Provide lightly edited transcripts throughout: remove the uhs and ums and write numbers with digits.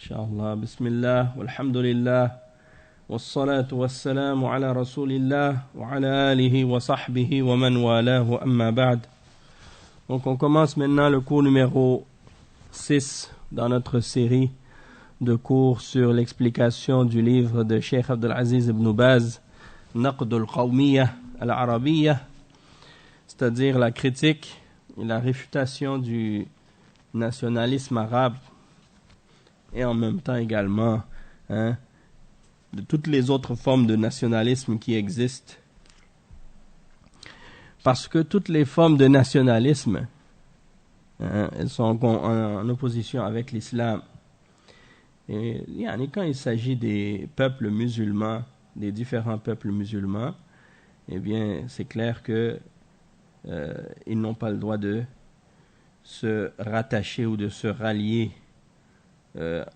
Inch'Allah, Bismillah, walhamdulillah, wassalatu wassalamu ala rasulillah, wa ala alihi wa sahbihi wa man walahu amma ba'd. Donc on commence maintenant le cours numéro 6 dans notre série de cours sur l'explication du livre de Cheikh Abdelaziz ibn Baz, Naqd al-Qawmiyya al-Arabiyya, c'est-à-dire la critique et la réfutation du nationalisme arabe et en même temps également de toutes les autres formes de nationalisme qui existent. Parce que toutes les formes de nationalisme, elles sont en opposition avec l'islam. Et quand il s'agit des peuples musulmans, des différents peuples musulmans, eh bien, c'est clair que ils n'ont pas le droit de se rattacher ou de se rallier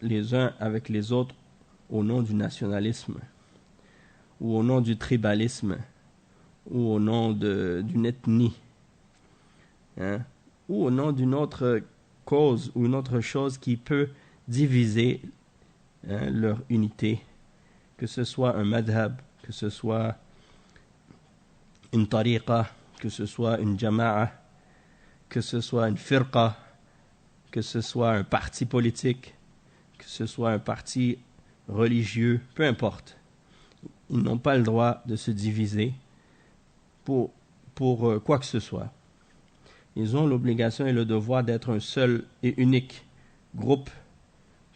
les uns avec les autres au nom du nationalisme ou au nom du tribalisme ou au nom d'une ethnie ou au nom d'une autre cause ou une autre chose qui peut diviser leur unité, que ce soit un madhab, que ce soit une tariqa, que ce soit une jama'a, que ce soit une firqa, que ce soit un parti politique, que ce soit un parti religieux, peu importe. Ils n'ont pas le droit de se diviser pour quoi que ce soit. Ils ont l'obligation et le devoir d'être un seul et unique groupe.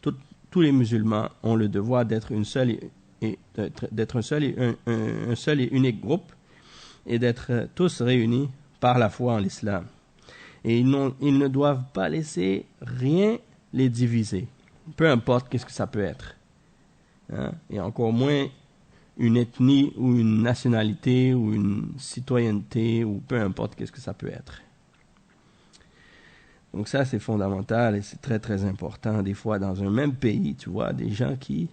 Tous les musulmans ont le devoir d'être un seul et unique groupe et d'être tous réunis par la foi en l'islam. Et ils ne doivent pas laisser rien les diviser. Peu importe qu'est-ce que ça peut être. Et encore moins une ethnie ou une nationalité ou une citoyenneté ou peu importe qu'est-ce que ça peut être. Donc ça, c'est fondamental et c'est très très important. Des fois, dans un même pays, tu vois, des gens qui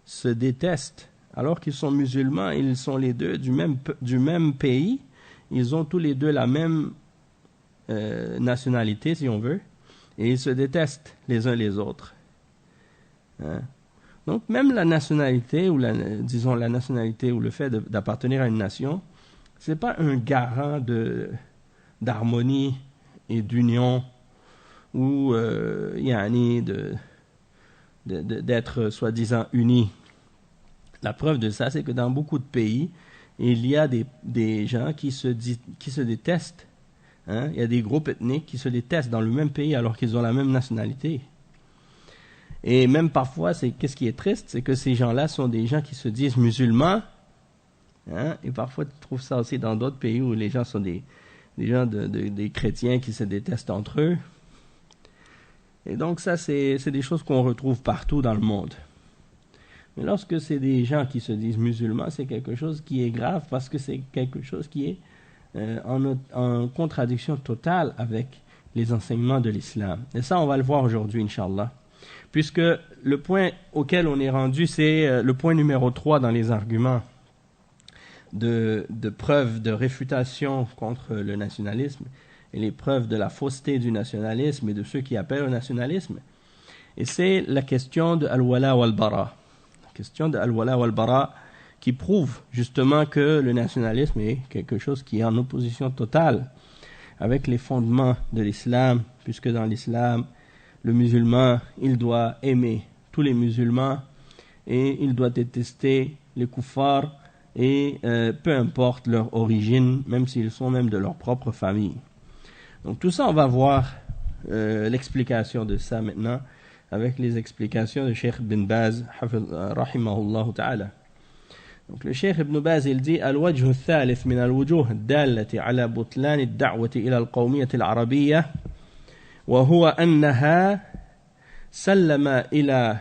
se détestent. Alors qu'ils sont musulmans, ils sont les deux du même pays. Ils ont tous les deux la même nationalité, si on veut. Et ils se détestent les uns les autres. Donc même la nationalité ou la nationalité ou le fait d'appartenir à une nation, c'est pas un garant d'harmonie et d'union ou d'être soi-disant unis. La preuve de ça, c'est que dans beaucoup de pays, il y a des gens qui se détestent. Il y a des groupes ethniques qui se détestent dans le même pays alors qu'ils ont la même nationalité. Et même parfois, qu'est-ce qui est triste, c'est que ces gens-là sont des gens qui se disent musulmans. Et parfois, tu trouves ça aussi dans d'autres pays où les gens sont des chrétiens qui se détestent entre eux. Et donc ça, c'est des choses qu'on retrouve partout dans le monde. Mais lorsque c'est des gens qui se disent musulmans, c'est quelque chose qui est grave parce que c'est quelque chose qui est en contradiction totale avec les enseignements de l'islam. Et ça, on va le voir aujourd'hui, Inch'Allah. Puisque le point auquel on est rendu, c'est le point numéro 3 dans les arguments de preuve de réfutation contre le nationalisme et les preuves de la fausseté du nationalisme et de ceux qui appellent au nationalisme. Et c'est la question de Al-Wala wal-Bara. La question de Al-Wala wal-Bara qui prouve justement que le nationalisme est quelque chose qui est en opposition totale avec les fondements de l'islam, puisque dans l'islam, le musulman, il doit aimer tous les musulmans et il doit détester les kuffars et peu importe leur origine, même s'ils sont même de leur propre famille. Donc tout ça, on va voir l'explication de ça maintenant avec les explications de Cheikh Ibn Baz, rahimahullah ta'ala. Donc le Cheikh Ibn Baz, il dit الوجه الثالث من الوجوه الدالة على بطلان الدعوة إلى القومية العربية وهو أنها سلم إلى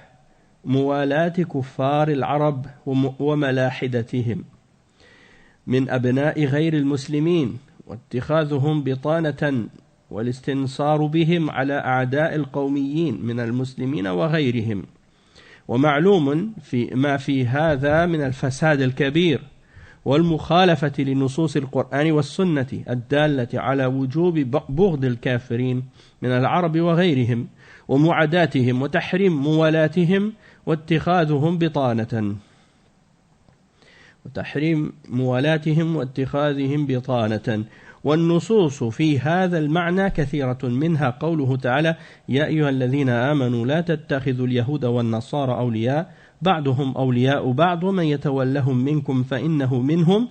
موالاة كفار العرب وملاحدتهم من أبناء غير المسلمين واتخاذهم بطانة والاستنصار بهم على أعداء القوميين من المسلمين وغيرهم ومعلوم ما في هذا من الفساد الكبير والمخالفة لنصوص القرآن والسنة الدالة على وجوب بغض الكافرين من العرب وغيرهم ومعاداتهم وتحريم موالاتهم واتخاذهم بطانة. والنصوص في هذا المعنى كثيرة، منها قوله تعالى: يا أيها الذين آمنوا لا تتخذوا اليهود والنصارى أولياء بعضهم أولياء بعض ومن يتولهم منكم فإنه منهم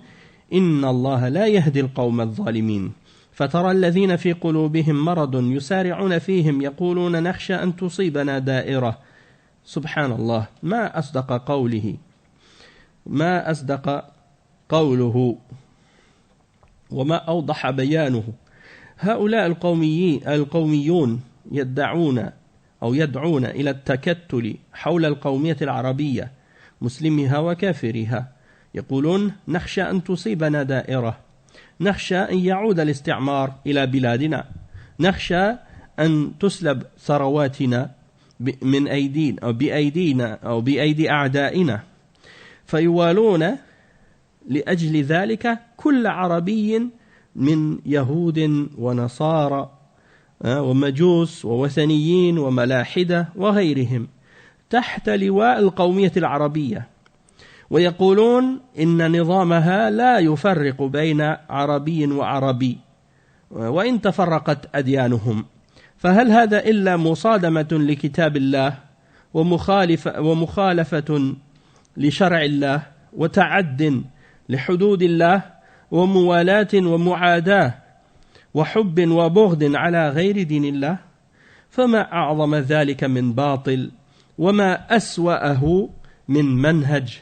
إن الله لا يهدي القوم الظالمين. فترى الذين في قلوبهم مرض يسارعون فيهم يقولون نخشى أن تصيبنا دائرة. سبحان الله، ما أصدق قوله وما أوضح بيانه. هؤلاء القوميون يدعون إلى التكتل حول القومية العربية، مسلمها وكافرها. يقولون نخشى أن تصيبنا دائرة، نخشى أن يعود الاستعمار إلى بلادنا، نخشى أن تسلب ثرواتنا من أيدينا أو بأيدي أعدائنا، فيوالون لأجل ذلك كل عربي من يهود ونصارى ومجوس ووثنيين وملاحدة وغيرهم تحت لواء القومية العربية، ويقولون إن نظامها لا يفرق بين عربي وعربي وإن تفرقت أديانهم. فهل هذا إلا مصادمة لكتاب الله ومخالفة لشرع الله وتعد لحدود الله وموالاة ومعاداة وحب وبغض على غير دين الله؟ فما أعظم ذلك من باطل وما أسوأه من منهج.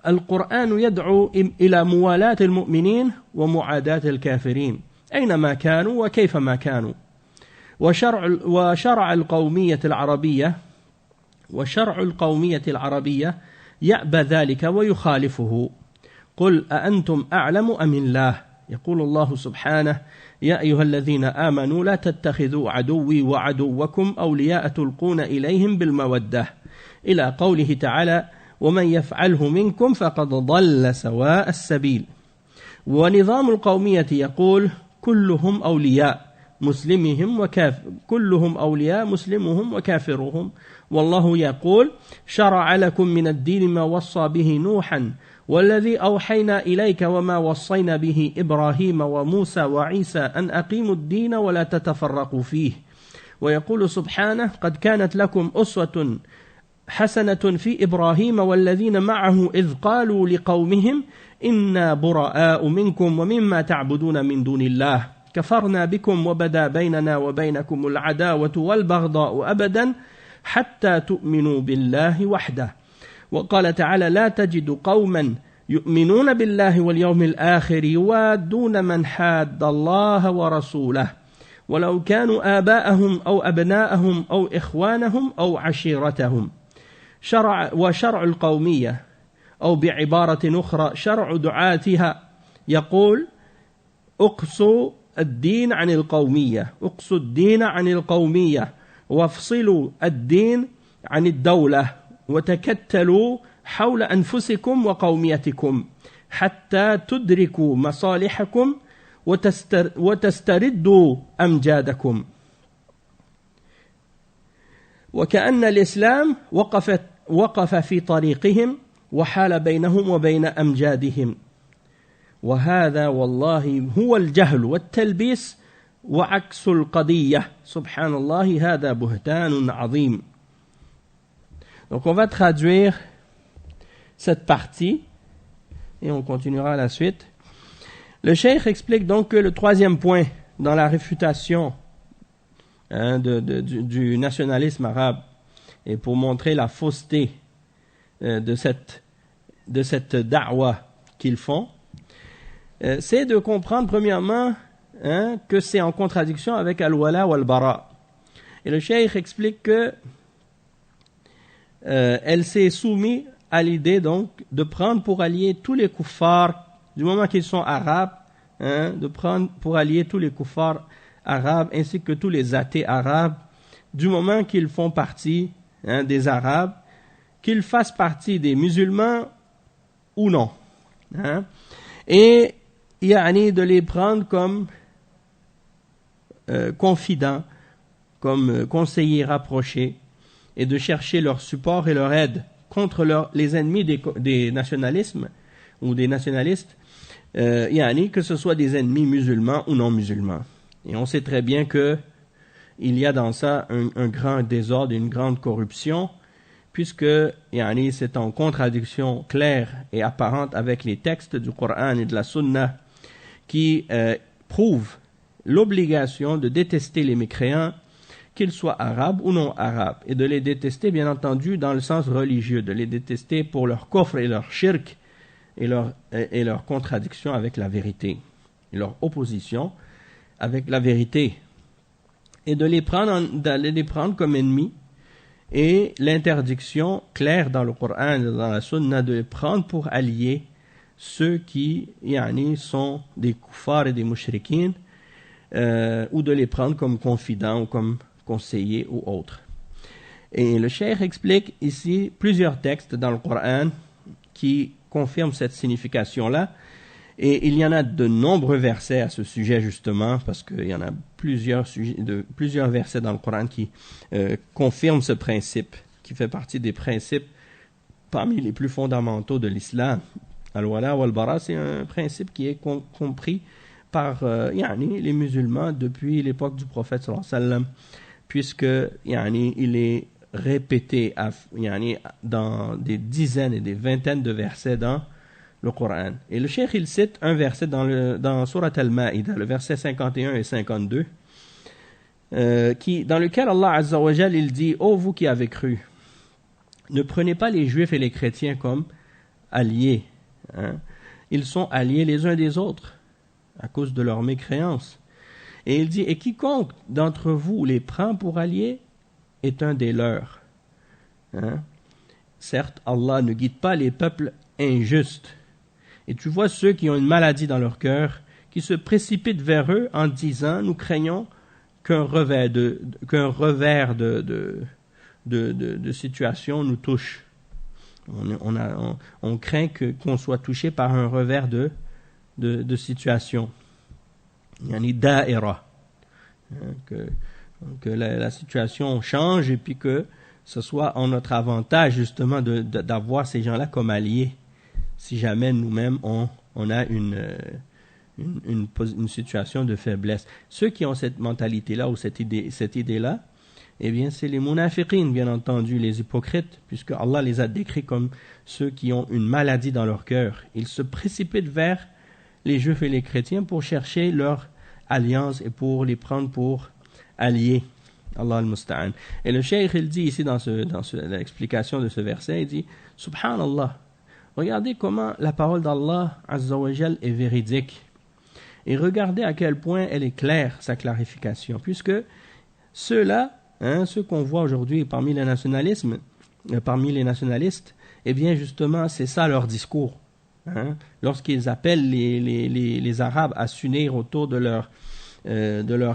القرآن يدعو إلى موالاة المؤمنين ومعاداة الكافرين أينما كانوا وكيفما كانوا. وشرع القومية العربية يأبى ذلك ويخالفه. قل أأنتم أعلم أم الله؟ يقول الله سبحانه: يا أيها الذين آمنوا لا تتخذوا عدوي وعدوكم أولياء تلقون إليهم بالمودة، إلى قوله تعالى: ومن يفعله منكم فقد ضل سواء السبيل. ونظام القومية يقول: كلهم أولياء مسلمهم وكافرهم. والله يقول: شرع لكم من الدين ما وصى به نوحا والذي أوحينا إليك وما وصينا به إبراهيم وموسى وعيسى أن أقيموا الدين ولا تتفرقوا فيه. ويقول سبحانه: قد كانت لكم أسوة حسنة في إبراهيم والذين معه إذ قالوا لقومهم إنا براء منكم ومما تعبدون من دون الله كفرنا بكم وبدا بيننا وبينكم العداوة والبغضاء أبدا حتى تؤمنوا بالله وحده. وقال تعالى: لا تجد قوما يؤمنون بالله واليوم الآخر يوادون من حاد الله ورسوله ولو كانوا آباءهم أو أبناءهم أو إخوانهم أو عشيرتهم. وشرع القومية، أو بعبارة أخرى شرع دعاتها، يقول: اقصوا الدين عن القومية وافصلوا الدين عن الدولة وتكتلوا حول أنفسكم وقوميتكم حتى تدركوا مصالحكم وتستردوا أمجادكم. وكأن الإسلام وقف في طريقهم وحال بينهم وبين أمجادهم. وهذا والله هو الجهل والتلبيس وعكس القضية. سبحان الله، هذا بهتان عظيم. Donc on va traduire cette partie et on continuera la suite. Le cheikh explique donc que le troisième point dans la réfutation du nationalisme arabe, et pour montrer la fausseté de cette da'wa qu'ils font, c'est de comprendre premièrement que c'est en contradiction avec al-wala ou al-bara. Et le cheikh explique que elle s'est soumise à l'idée donc de prendre pour alliés tous les kuffars du moment qu'ils sont arabes, de prendre pour alliés tous les kuffars arabes ainsi que tous les athées arabes du moment qu'ils font partie des arabes, qu'ils fassent partie des musulmans ou non, et de les prendre comme confidents, comme conseillers rapprochés et de chercher leur support et leur aide contre les ennemis des nationalismes ou des nationalistes, que ce soit des ennemis musulmans ou non musulmans. Et on sait très bien que il y a dans ça un grand désordre, une grande corruption, puisque c'est en contradiction claire et apparente avec les textes du Coran et de la Sunna qui prouvent l'obligation de détester les mécréants, qu'ils soient arabes ou non arabes, et de les détester bien entendu dans le sens religieux, de les détester pour leur kufr et leur shirk et leur contradiction avec la vérité, et leur opposition avec la vérité, et d'aller les prendre comme ennemis, et l'interdiction claire dans le Coran et dans la Sunna de les prendre pour alliés ceux qui sont des kuffars et des mushrikines, ou de les prendre comme confidents ou comme conseillers ou autres. Et le cheikh explique ici plusieurs textes dans le Coran qui confirment cette signification-là. Et il y en a de nombreux versets à ce sujet justement, parce qu'il y en a plusieurs versets dans le Coran qui confirment ce principe, qui fait partie des principes parmi les plus fondamentaux de l'islam. Al-Wala wal-Bara, c'est un principe qui est compris par les musulmans depuis l'époque du prophète sallallahu alayhi wa sallam, puisque il est répété dans des dizaines et des vingtaines de versets dans le Coran. Et le cheikh, il cite un verset dans Surat Al-Ma'ida, le verset 51 et 52, dans lequel Allah Azza wa Jal, il dit « Ô vous qui avez cru, ne prenez pas les juifs et les chrétiens comme alliés. Ils sont alliés les uns des autres à cause de leur mécréance. Et il dit « Et quiconque d'entre vous les prend pour alliés est un des leurs. » Certes, Allah ne guide pas les peuples injustes. Et tu vois ceux qui ont une maladie dans leur cœur, qui se précipitent vers eux en disant « Nous craignons qu'un revers de situation nous touche. » On craint qu'on soit touché par un revers de situation. Yani da'ira. Que la situation change et puis que ce soit en notre avantage justement d'avoir ces gens-là comme alliés, si jamais nous-mêmes on a une situation de faiblesse. Ceux qui ont cette mentalité-là ou cette idée-là, eh bien c'est les munafiqin, bien entendu, les hypocrites, puisque Allah les a décrits comme ceux qui ont une maladie dans leur cœur. Ils se précipitent vers les juifs et les chrétiens pour chercher leur alliance et pour les prendre pour alliés. Allah al-Musta'an. Et le cheikh, il dit ici dans l'explication de ce verset, il dit « Subhanallah, regardez comment la parole d'Allah Azza wa Jal est véridique. Et regardez à quel point elle est claire, sa clarification. Puisque ceux-là, ceux qu'on voit aujourd'hui parmi les nationalistes, eh bien justement, c'est ça leur discours. Lorsqu'ils appellent les Arabes à s'unir autour de leur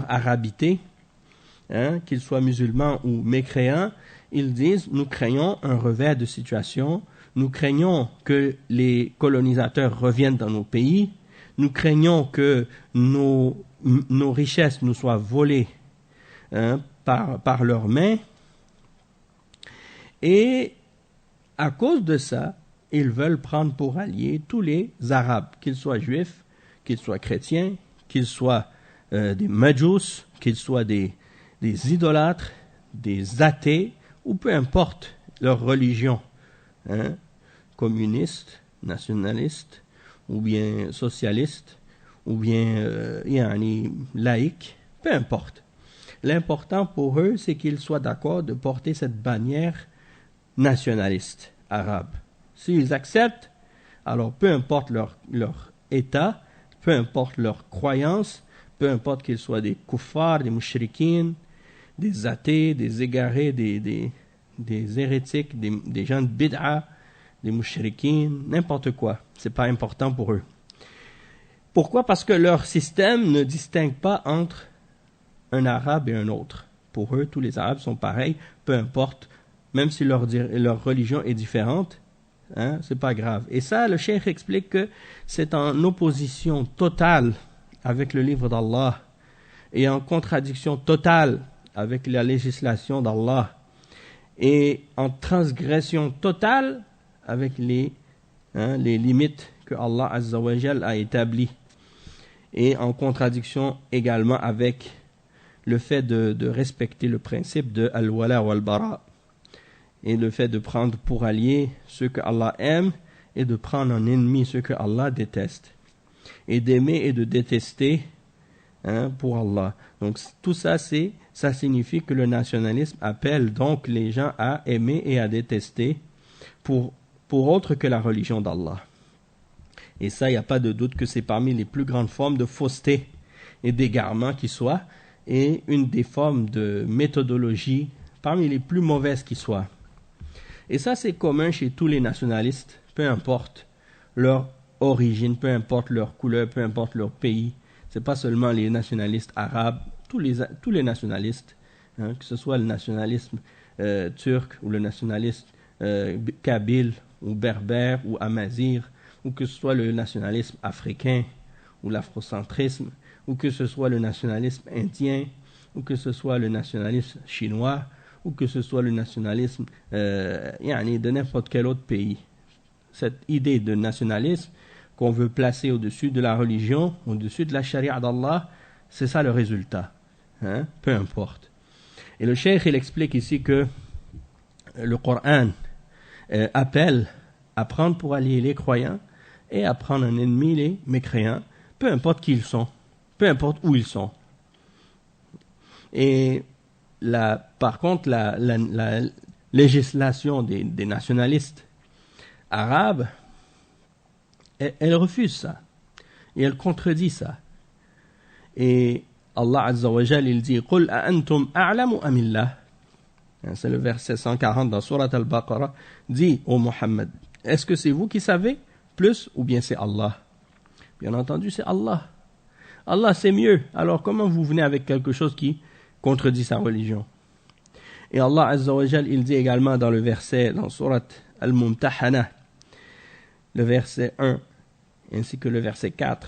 arabité, qu'ils soient musulmans ou mécréants, ils disent « Nous craignons un revers de situation, nous craignons que les colonisateurs reviennent dans nos pays, nous craignons que nos richesses nous soient volées par leurs mains. » Et à cause de ça, ils veulent prendre pour alliés tous les Arabes, qu'ils soient juifs, qu'ils soient chrétiens, qu'ils soient des majous, qu'ils soient des idolâtres, des athées, ou peu importe leur religion, communiste, nationaliste, ou bien socialiste, ou bien laïque, peu importe. L'important pour eux, c'est qu'ils soient d'accord de porter cette bannière nationaliste arabe. S'ils acceptent, alors peu importe leur état, peu importe leur croyance, peu importe qu'ils soient des kuffars, des mushrikines, des athées, des égarés, des hérétiques, des gens de bid'a, des mushrikines, n'importe quoi. C'est pas important pour eux. Pourquoi? Parce que leur système ne distingue pas entre un arabe et un autre. Pour eux, tous les arabes sont pareils, peu importe, même si leur religion est différente, c'est pas grave. Et ça, le cheikh explique que c'est en opposition totale avec le livre d'Allah et en contradiction totale avec la législation d'Allah et en transgression totale avec les limites que Allah Azza wa Jal a établies, et en contradiction également avec le fait de respecter le principe de al-wala wal-bara, et le fait de prendre pour alliés ceux que Allah aime et de prendre en ennemi ceux que Allah déteste, et d'aimer et de détester pour Allah. Donc tout ça, ça signifie que le nationalisme appelle donc les gens à aimer et à détester pour autre que la religion d'Allah. Et ça, il n'y a pas de doute que c'est parmi les plus grandes formes de fausseté et d'égarement qui soient, et une des formes de méthodologie parmi les plus mauvaises qui soient. Et ça, c'est commun chez tous les nationalistes, peu importe leur origine, peu importe leur couleur, peu importe leur pays. C'est pas seulement les nationalistes arabes, tous les nationalistes, que ce soit le nationalisme turc ou le nationalisme kabyle ou berbère ou amazigh, ou que ce soit le nationalisme africain ou l'afrocentrisme, ou que ce soit le nationalisme indien, ou que ce soit le nationalisme chinois, ou que ce soit le nationalisme de n'importe quel autre pays. Cette idée de nationalisme qu'on veut placer au-dessus de la religion, au-dessus de la charia d'Allah, c'est ça le résultat. Peu importe. Et le cheikh, il explique ici que le Coran appelle à prendre pour alliés les croyants et à prendre en ennemi les mécréants, peu importe qui ils sont, peu importe où ils sont. Et par contre, la législation des nationalistes arabes, elle refuse ça. Et elle contredit ça. Et Allah Azza wa Jal, il dit « Qul a'antum a'lamu amillah » C'est le verset 140 dans Surat Al-Baqarah. Dis, ô Muhammad, est-ce que c'est vous qui savez plus ou bien c'est Allah? Bien entendu, c'est Allah. Allah, c'est mieux. Alors, comment vous venez avec quelque chose qui contredit sa religion? Et Allah Azza wa Jal, il dit également dans le verset, dans Surat Al-Mumtahana, le verset 1, ainsi que le verset 4,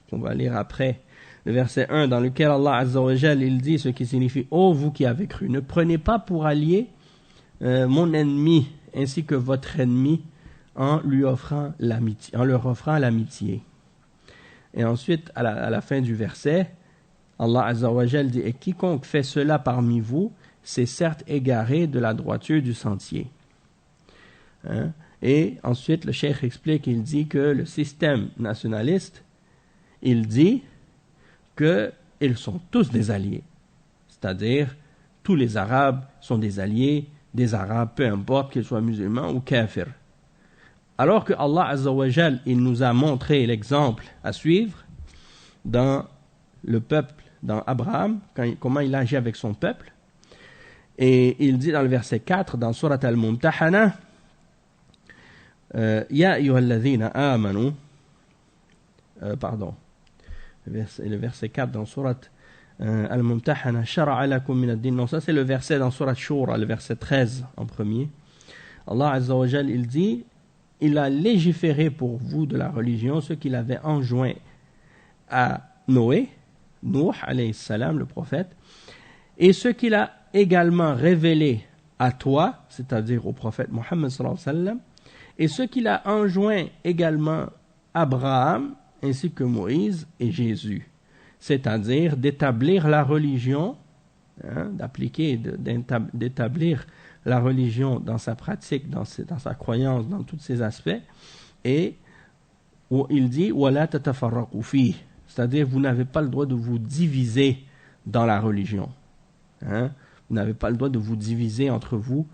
qu'on va lire après, le verset 1, dans lequel Allah Azza wa Jal, il dit ce qui signifie « Ô vous qui avez cru, ne prenez pas pour allié mon ennemi, ainsi que votre ennemi, en leur offrant l'amitié. » Et ensuite, à la fin du verset, Allah Azza wa Jal dit « Et quiconque fait cela parmi vous, c'est certes égaré de la droiture du sentier. » Et ensuite, le cheikh explique, il dit que le système nationaliste, il dit qu'ils sont tous des alliés. C'est-à-dire, tous les Arabes sont des alliés des Arabes, peu importe qu'ils soient musulmans ou kafirs. Alors que Allah Azza wa Jal, il nous a montré l'exemple à suivre dans le peuple, dans Abraham, comment il agit avec son peuple. Et il dit dans le verset 4, dans Surat Al-Mumtahana, Ya ayyuhalladhina amanu, le verset 4 dans Surat Al-Mumtahana, Shara'a lakum min ad-din. Non, ça c'est le verset dans Surat Shura, le verset 13 en premier. Allah Azza wa Jal, il dit, il a légiféré pour vous de la religion ce qu'il avait enjoint à Noé, Nuh alayhi salam, le prophète, et ce qu'il a également révélé à toi, c'est-à-dire au prophète Mohammed sallallahu alayhi wa sallam, et ce qu'il a enjoint également à Abraham, ainsi que Moïse et Jésus, c'est-à-dire d'établir la religion, d'établir la religion dans sa pratique, dans sa croyance, dans tous ses aspects, et où il dit « Wala tatafarraqu fihi », c'est-à-dire vous n'avez pas le droit de vous diviser dans la religion. Vous n'avez pas le droit de vous diviser entre vous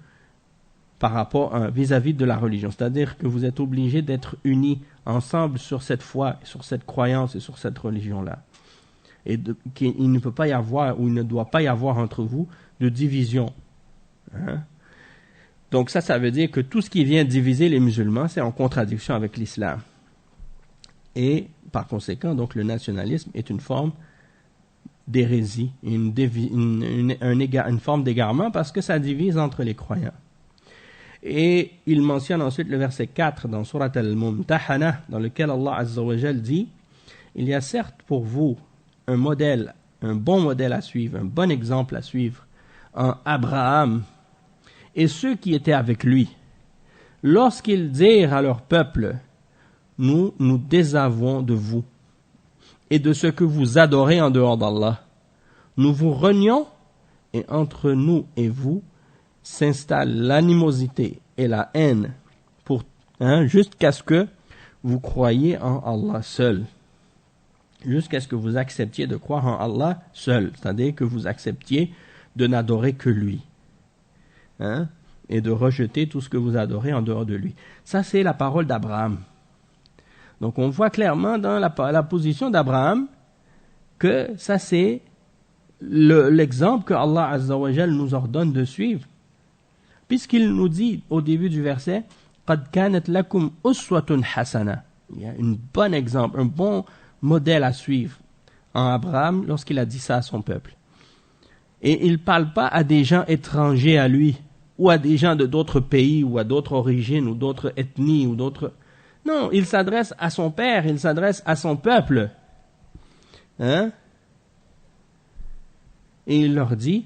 par rapport vis-à-vis de la religion. C'est-à-dire que vous êtes obligés d'être unis ensemble sur cette foi, sur cette croyance et sur cette religion-là. Et qu'il ne peut pas y avoir, ou il ne doit pas y avoir entre vous de division. Donc ça veut dire que tout ce qui vient diviser les musulmans, c'est en contradiction avec l'islam. Et par conséquent, donc le nationalisme est une forme d'hérésie, une forme d'égarement parce que ça divise entre les croyants. Et il mentionne ensuite le verset 4 dans Surat Al-Mumtahana, dans lequel Allah Azza wa Jal dit « Il y a certes pour vous un modèle, un bon modèle à suivre, un bon exemple à suivre en Abraham et ceux qui étaient avec lui. Lorsqu'ils dirent à leur peuple, nous nous désavouons de vous et de ce que vous adorez en dehors d'Allah. Nous vous renions et entre nous et vous s'installe l'animosité et la haine jusqu'à ce que vous croyiez en Allah seul. Jusqu'à ce que vous acceptiez de croire en Allah seul. C'est-à-dire que vous acceptiez de n'adorer que lui. Et de rejeter tout ce que vous adorez en dehors de lui. Ça, c'est la parole d'Abraham. Donc, on voit clairement dans la position d'Abraham que ça, c'est l'exemple que Allah Azza wa Jal nous ordonne de suivre. Puisqu'il nous dit au début du verset, قَدْ كَانَتْ لَكُمْ أُسْوَةٌ حَسَنَةٌ. Il y a un bon exemple, un bon modèle à suivre en Abraham lorsqu'il a dit ça à son peuple. Et il ne parle pas à des gens étrangers à lui, ou à des gens de d'autres pays, ou à d'autres origines, ou d'autres ethnies, ou d'autres... Non, il s'adresse à son père, il s'adresse à son peuple. Et il leur dit,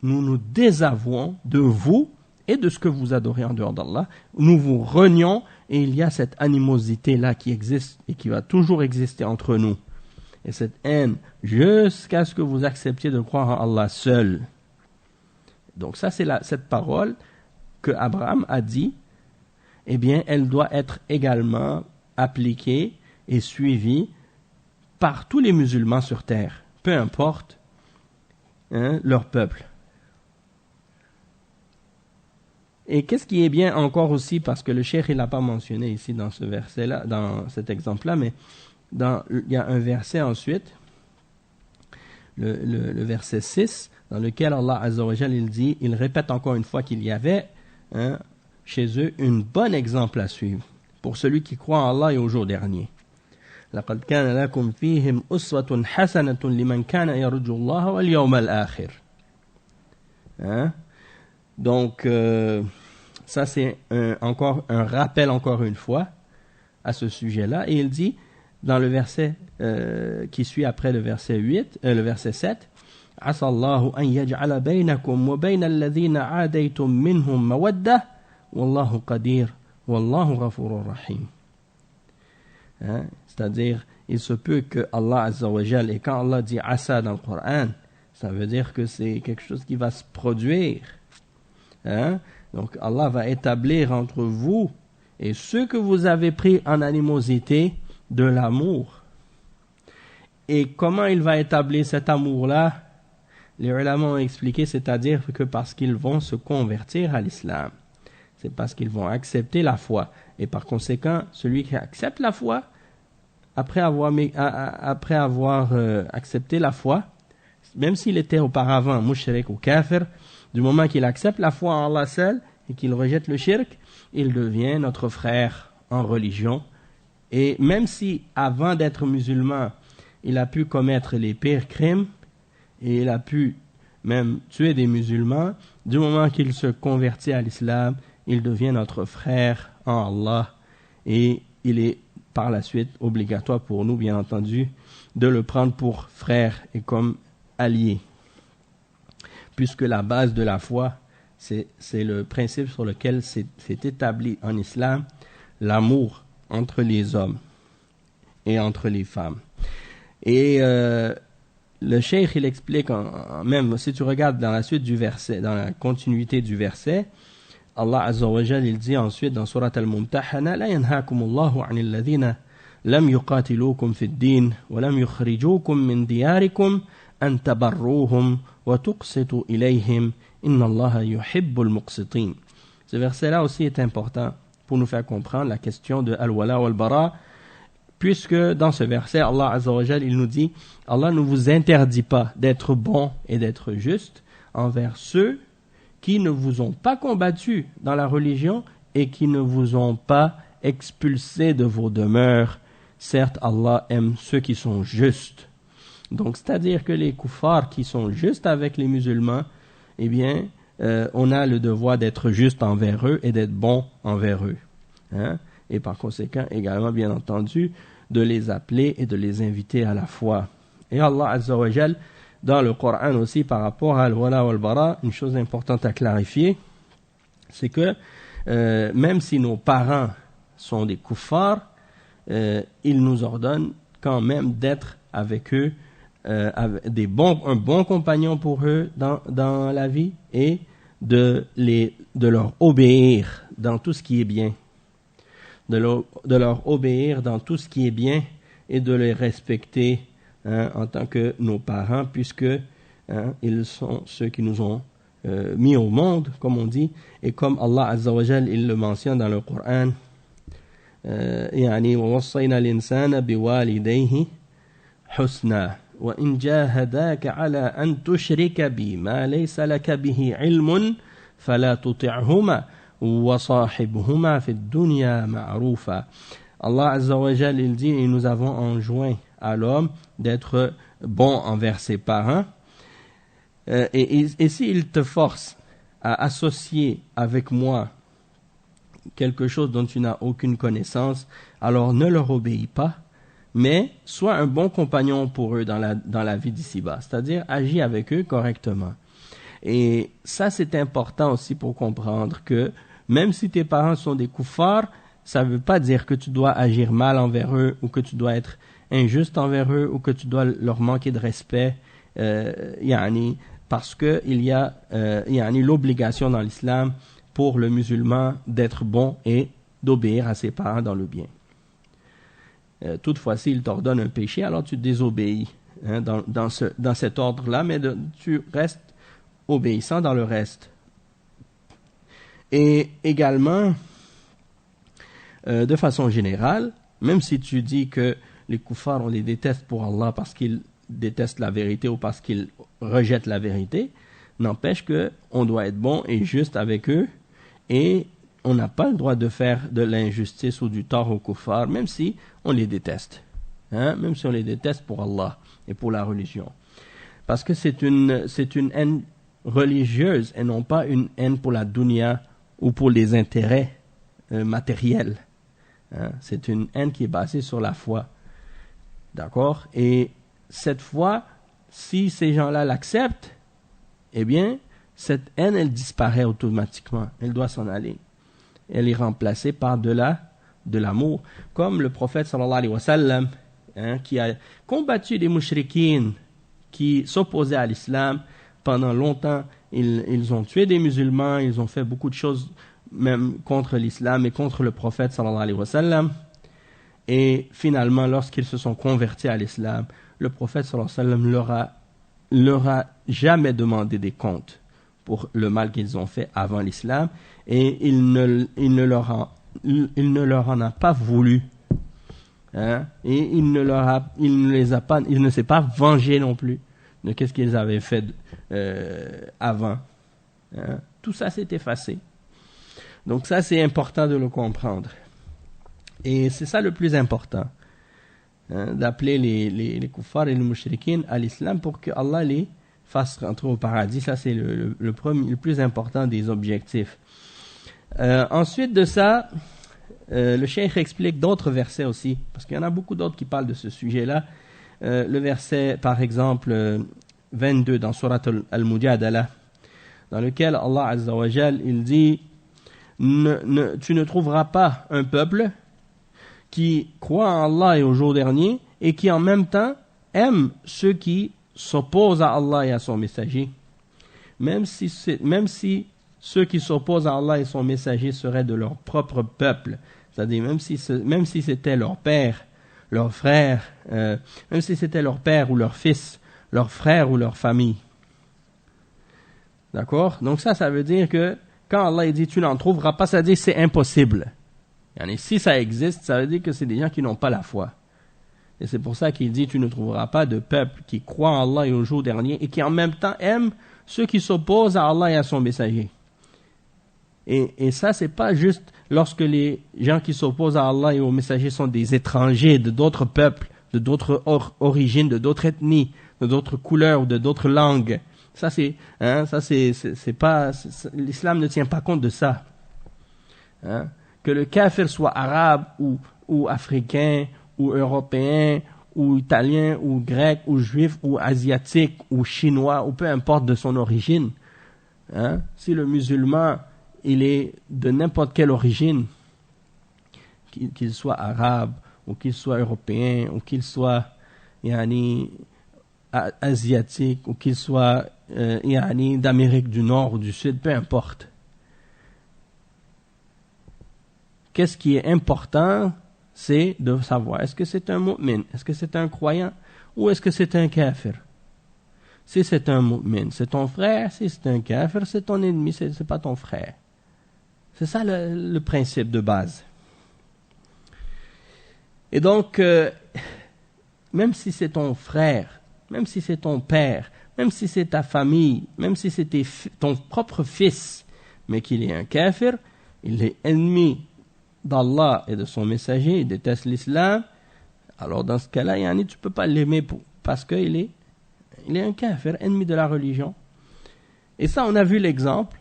nous nous désavouons de vous et de ce que vous adorez en dehors d'Allah. Nous vous renions et il y a cette animosité-là qui existe et qui va toujours exister entre nous. Et cette haine jusqu'à ce que vous acceptiez de croire en Allah seul. Donc ça, c'est cette parole que Abraham a dit, eh bien, elle doit être également appliquée et suivie par tous les musulmans sur terre, peu importe leur peuple. Et qu'est-ce qui est bien encore aussi, parce que le cheikh il l'a pas mentionné ici dans ce verset-là, dans cet exemple-là, mais il y a un verset ensuite, le verset 6, dans lequel Allah Azza wa Jal il répète encore une fois qu'il y avait chez eux un bon exemple à suivre pour celui qui croit en Allah et au jour dernier. لقد كان لكم فيهم أسوة حسنة لمن كان يرجو الله واليوم الآخر. Donc, ça c'est encore un rappel encore une fois à ce sujet-là. Et il dit dans le verset qui suit après le verset 7, عسى الله أن يجعل بينكم وبين الذين عاديتم منهم مودة والله قدير والله غفور رحيم. C'est-à-dire, il se peut que Allah Azza wa Jal, et quand Allah dit asa dans le Coran, ça veut dire que c'est quelque chose qui va se produire. Donc Allah va établir entre vous et ceux que vous avez pris en animosité de l'amour. Et comment il va établir cet amour-là? Les ulama ont expliqué, c'est-à-dire que parce qu'ils vont se convertir à l'islam. C'est parce qu'ils vont accepter la foi. Et par conséquent, celui qui accepte la foi, après avoir accepté la foi, même s'il était auparavant mushrik ou kafir, du moment qu'il accepte la foi en Allah seul et qu'il rejette le shirk, il devient notre frère en religion. Et même si avant d'être musulman, il a pu commettre les pires crimes et il a pu même tuer des musulmans, du moment qu'il se convertit à l'islam, il devient notre frère en Allah et il est par la suite obligatoire pour nous, bien entendu, de le prendre pour frère et comme allié. Puisque la base de la foi, c'est le principe sur lequel s'est établi en islam l'amour entre les hommes et entre les femmes. Et le cheikh, il explique, même si tu regardes dans la suite du verset, dans la continuité du verset, Allah Azza wa Jal, il dit ensuite dans Surat Al-Mumtahana, لا ينهاكم الله عن الذين لم يقاتلوكم في الدين ولم يخرجوكم من دياركم أن تبروهم وتقسطوا إليهم إن الله يحب المقسطين. Ce verset-là aussi est important pour nous faire comprendre la question de Al-Wala wal-Bara, puisque dans ce verset, Allah Azza wa Jal, il nous dit, Allah ne vous interdit pas d'être bon et d'être juste envers ceux qui ne vous ont pas combattu dans la religion et qui ne vous ont pas expulsé de vos demeures. Certes, Allah aime ceux qui sont justes. Donc, c'est-à-dire que les koufars qui sont justes avec les musulmans, eh bien, on a le devoir d'être juste envers eux et d'être bon envers eux. Et par conséquent, également, bien entendu, de les appeler et de les inviter à la foi. Et Allah Azza wa Jal dans le Coran aussi par rapport à al-wala wal-bara, une chose importante à clarifier, c'est que même si nos parents sont des kuffars, ils nous ordonnent quand même d'être avec eux, un bon compagnon pour eux dans la vie et de leur obéir dans tout ce qui est bien. De leur obéir dans tout ce qui est bien et de les respecter en tant que nos parents, puisque ils sont ceux qui nous ont mis au monde, comme on dit, et comme Allah Azza wa Jal, il le mentionne dans le Coran, يعني ووصينا الإنسان بوالديه حسنا وإن جاهداك على أن تشرك بي ما ليس لك به علم فلا تطعهما وصاحبهما في الدنيا معروفا. Allah Azza wa Jal, il dit, et nous avons enjoint à l'homme d'être bon envers ses parents, et s'il te force à associer avec moi quelque chose dont tu n'as aucune connaissance, alors ne leur obéis pas, mais sois un bon compagnon pour eux dans la vie d'ici-bas, c'est-à-dire agis avec eux correctement. Et ça, c'est important aussi pour comprendre que même si tes parents sont des kuffars, ça ne veut pas dire que tu dois agir mal envers eux ou que tu dois être injuste envers eux ou que tu dois leur manquer de respect, parce qu'il y a l'obligation dans l'islam pour le musulman d'être bon et d'obéir à ses parents dans le bien. Toutefois, s'il t'ordonne un péché, alors tu désobéis dans cet ordre-là, mais tu restes obéissant dans le reste. Et également, de façon générale, même si tu dis que les kuffars, on les déteste pour Allah parce qu'ils détestent la vérité ou parce qu'ils rejettent la vérité, n'empêche qu'on doit être bon et juste avec eux, et on n'a pas le droit de faire de l'injustice ou du tort aux kuffars, même si on les déteste. Même si on les déteste pour Allah et pour la religion. Parce que c'est une haine religieuse et non pas une haine pour la dunya ou pour les intérêts matériels. C'est une haine qui est basée sur la foi. D'accord? Et cette foi, si ces gens-là l'acceptent, eh bien, cette haine, elle disparaît automatiquement. Elle doit s'en aller. Elle est remplacée par de l'amour. Comme le prophète sallallahu alayhi wa sallam, qui a combattu des mushrikines qui s'opposaient à l'islam pendant longtemps. Ils ont tué des musulmans, ils ont fait beaucoup de choses même contre l'islam et contre le prophète sallallahu alayhi wa sallam. Et finalement, lorsqu'ils se sont convertis à l'islam, le prophète sallallahu alayhi wa sallam leur a jamais demandé des comptes pour le mal qu'ils ont fait avant l'islam, et il ne leur en a pas voulu. Et il ne s'est pas vengé non plus de qu'est-ce qu'ils avaient fait avant. Tout ça s'est effacé. Donc ça, c'est important de le comprendre. Et c'est ça le plus important, d'appeler les kuffars et les mushrikines à l'islam pour que Allah les fasse rentrer au paradis. Ça, c'est le plus important des objectifs. Ensuite de ça, le cheikh explique d'autres versets aussi, parce qu'il y en a beaucoup d'autres qui parlent de ce sujet-là. Le verset, par exemple, 22 dans Surat Al-Mujadala, dans lequel Allah Azza wa Jal, il dit tu ne trouveras pas un peuple qui croit en Allah et au jour dernier et qui en même temps aime ceux qui s'opposent à Allah et à son messager, même si ceux qui s'opposent à Allah et son messager seraient de leur propre peuple, c'est-à-dire même si c'était leur père, leur frère, même si c'était leur père ou leur fils, leur frère ou leur famille. D'accord? Donc ça veut dire que quand Allah dit tu n'en trouveras pas, ça veut dire que c'est impossible. Et si ça existe, ça veut dire que c'est des gens qui n'ont pas la foi. Et c'est pour ça qu'il dit tu ne trouveras pas de peuple qui croit en Allah et au jour dernier et qui en même temps aime ceux qui s'opposent à Allah et à son messager. Et ça, c'est pas juste lorsque les gens qui s'opposent à Allah et au messager sont des étrangers de d'autres peuples, de d'autres origines, de d'autres ethnies, de d'autres couleurs ou de d'autres langues. Ça, c'est pas, l'islam ne tient pas compte de ça. Que le kafir soit arabe ou africain ou européen ou italien, ou grec, ou juif, ou asiatique, ou chinois, ou peu importe de son origine. Hein? Si le musulman, il est de n'importe quelle origine, qu'il soit arabe, ou qu'il soit européen, ou qu'il soit asiatique, ou qu'il soit d'Amérique du Nord ou du Sud, peu importe. Qu'est-ce qui est important, c'est de savoir, est-ce que c'est un mu'min, est-ce que c'est un croyant, ou est-ce que c'est un kafir? Si c'est un mu'min, c'est ton frère. Si c'est un kafir, c'est ton ennemi, c'est pas ton frère. C'est ça le principe de base. Et donc, même si c'est ton frère, même si c'est ton père, même si c'est ta famille, même si c'est ton propre fils, mais qu'il est un kafir, il est ennemi d'Allah et de son messager, il déteste l'islam, alors dans ce cas-là, tu ne peux pas l'aimer parce qu'il est un kafir, ennemi de la religion. Et ça, on a vu l'exemple.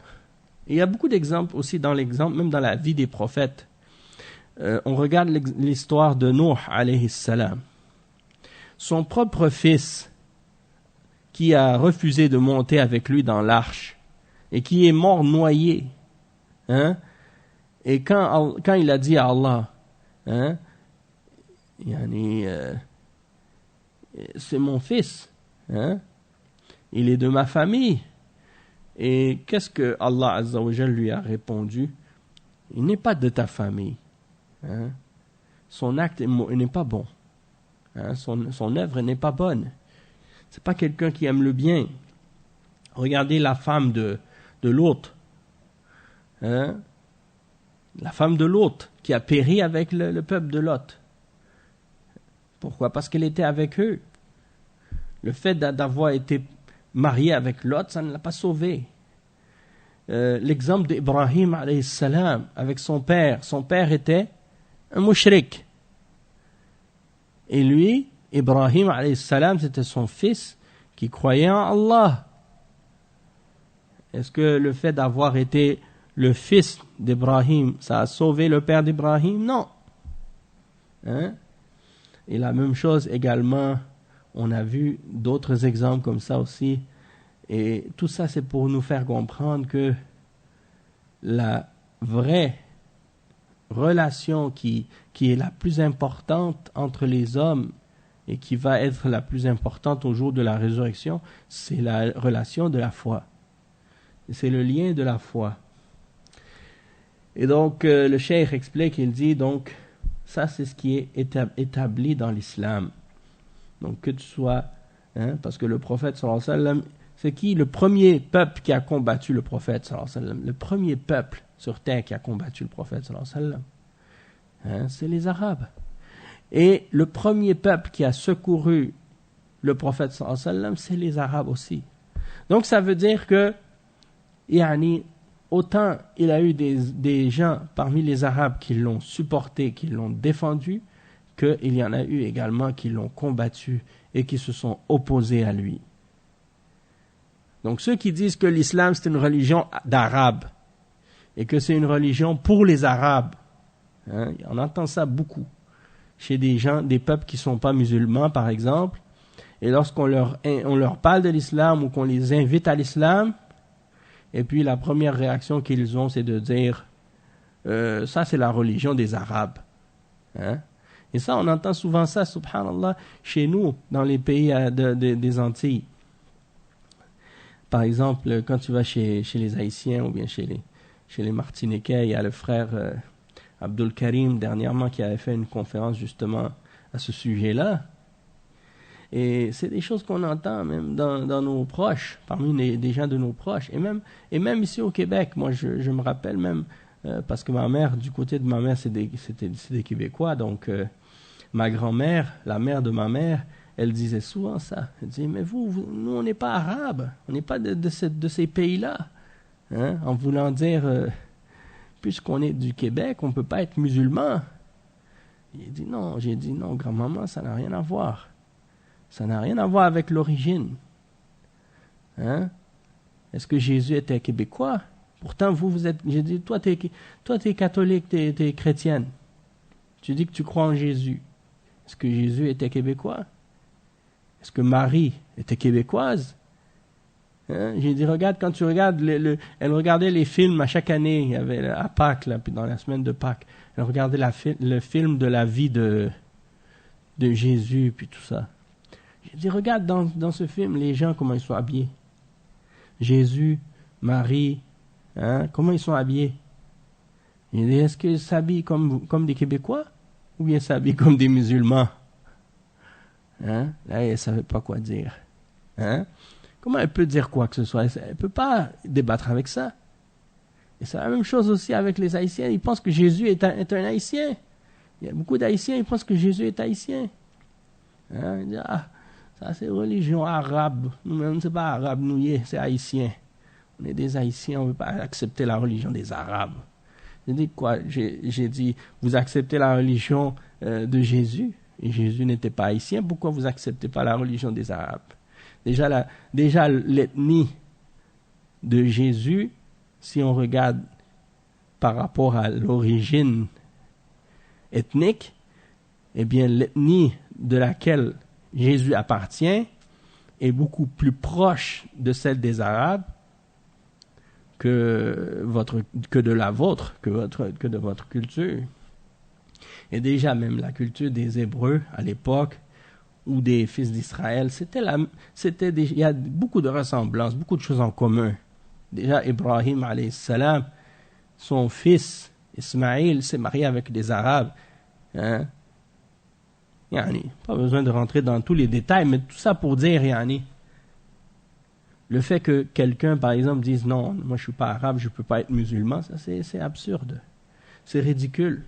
Et il y a beaucoup d'exemples aussi dans l'exemple, même dans la vie des prophètes. On regarde l'histoire de Nuh, alayhi salam. Son propre fils, qui a refusé de monter avec lui dans l'arche, et qui est mort noyé, hein? Et quand il a dit à Allah, hein, c'est mon fils, hein, il est de ma famille. Et qu'est-ce que Allah Azza wa Jal lui a répondu? Il n'est pas de ta famille. Hein? Son acte n'est pas bon. Hein? Son œuvre n'est pas bonne. C'est pas quelqu'un qui aime le bien. Regardez la femme de Lot. Hein? La femme de Lot qui a péri avec le peuple de Lot. Pourquoi? Parce qu'elle était avec eux. Le fait d'avoir été mariée avec Lot, ça ne l'a pas sauvée. L'exemple d'Ibrahim alayhi salam avec son père. Son père était un mushrik. Et lui, Ibrahim alayhi salam, c'était son fils qui croyait en Allah. Est-ce que le fait d'avoir été le fils d'Ibrahim, ça a sauvé le père d'Ibrahim? Non. Hein? Et la même chose également, on a vu d'autres exemples comme ça aussi. Et tout ça, c'est pour nous faire comprendre que la vraie relation qui est la plus importante entre les hommes et qui va être la plus importante au jour de la résurrection, c'est la relation de la foi. C'est le lien de la foi. Et donc, le cheikh explique, il dit, donc, ça c'est ce qui est établi dans l'islam. Donc, que tu sois, hein, parce que le prophète, sallallahu alayhi wa sallam, c'est qui le premier peuple qui a combattu le prophète, sallallahu alayhi wa sallam? Le premier peuple sur terre qui a combattu le prophète, sallallahu alayhi wa sallam, hein, c'est les Arabes. Et le premier peuple qui a secouru le prophète, sallallahu alayhi wa sallam, c'est les Arabes aussi. Donc, ça veut dire que, autant il a eu des gens parmi les Arabes qui l'ont supporté, qui l'ont défendu, qu'il y en a eu également qui l'ont combattu et qui se sont opposés à lui. Donc ceux qui disent que l'islam c'est une religion d'Arabes et que c'est une religion pour les Arabes, hein, on entend ça beaucoup chez des gens, des peuples qui ne sont pas musulmans par exemple, et lorsqu'on leur parle de l'islam ou qu'on les invite à l'islam, et puis la première réaction qu'ils ont, c'est de dire ça c'est la religion des Arabes. Hein? Et ça, on entend souvent ça, subhanallah, chez nous, dans les pays des Antilles. Par exemple, quand tu vas chez les Haïtiens ou bien chez les Martiniquais, il y a le frère Abdul Karim, dernièrement, qui avait fait une conférence justement à ce sujet-là. Et c'est des choses qu'on entend même dans nos proches, parmi des gens de nos proches. Et même ici au Québec, moi je me rappelle même, parce que ma mère, du côté de ma mère, c'est des Québécois, donc ma grand-mère, la mère de ma mère, elle disait souvent ça. Elle disait, mais nous on n'est pas arabes, on n'est pas de ces pays-là. Hein? En voulant dire, puisqu'on est du Québec, on ne peut pas être musulman. J'ai dit non, grand-maman, ça n'a rien à voir. Ça n'a rien à voir avec l'origine. Hein? Est-ce que Jésus était québécois? Pourtant, vous êtes... J'ai dit, toi, t'es catholique, t'es chrétienne. Tu dis que tu crois en Jésus. Est-ce que Jésus était québécois? Est-ce que Marie était québécoise? Hein? J'ai dit, regarde, quand tu regardes, elle regardait les films à chaque année, il y avait à Pâques, là, puis dans la semaine de Pâques, elle regardait le film de la vie de Jésus, puis tout ça. J'ai dit, regarde dans ce film, les gens, comment ils sont habillés. Jésus, Marie, hein, comment ils sont habillés. J'ai dit, est-ce qu'ils s'habillent comme des Québécois ou bien s'habillent comme des musulmans? Hein? Là, elle ne savait pas quoi dire. Hein? Comment elle peut dire quoi que ce soit? Elle ne peut pas débattre avec ça. Et c'est la même chose aussi avec les Haïtiens. Ils pensent que Jésus est un Haïtien. Il y a beaucoup d'Haïtiens, ils pensent que Jésus est Haïtien. Hein? Ils disent, ah, ça c'est religion arabe. Nous-mêmes, ce n'est pas arabe, nous, c'est Haïtien. On est des Haïtiens, on ne veut pas accepter la religion des Arabes. J'ai dit quoi? J'ai dit, vous acceptez la religion de Jésus, et Jésus n'était pas haïtien, pourquoi vous acceptez pas la religion des Arabes? Déjà l'ethnie de Jésus, si on regarde par rapport à l'origine ethnique, eh bien l'ethnie de laquelle Jésus appartient est beaucoup plus proche de celle des Arabes que de la vôtre, que de votre culture. Et déjà même la culture des Hébreux à l'époque ou des fils d'Israël, il y a beaucoup de ressemblances, beaucoup de choses en commun. Déjà Ibrahim alayhi salam, son fils Ismaïl s'est marié avec des Arabes. Hein? Yani, pas besoin de rentrer dans tous les détails, mais tout ça pour dire, yani, le fait que quelqu'un, par exemple, dise non, moi je suis pas arabe, je peux pas être musulman, ça c'est absurde, c'est ridicule,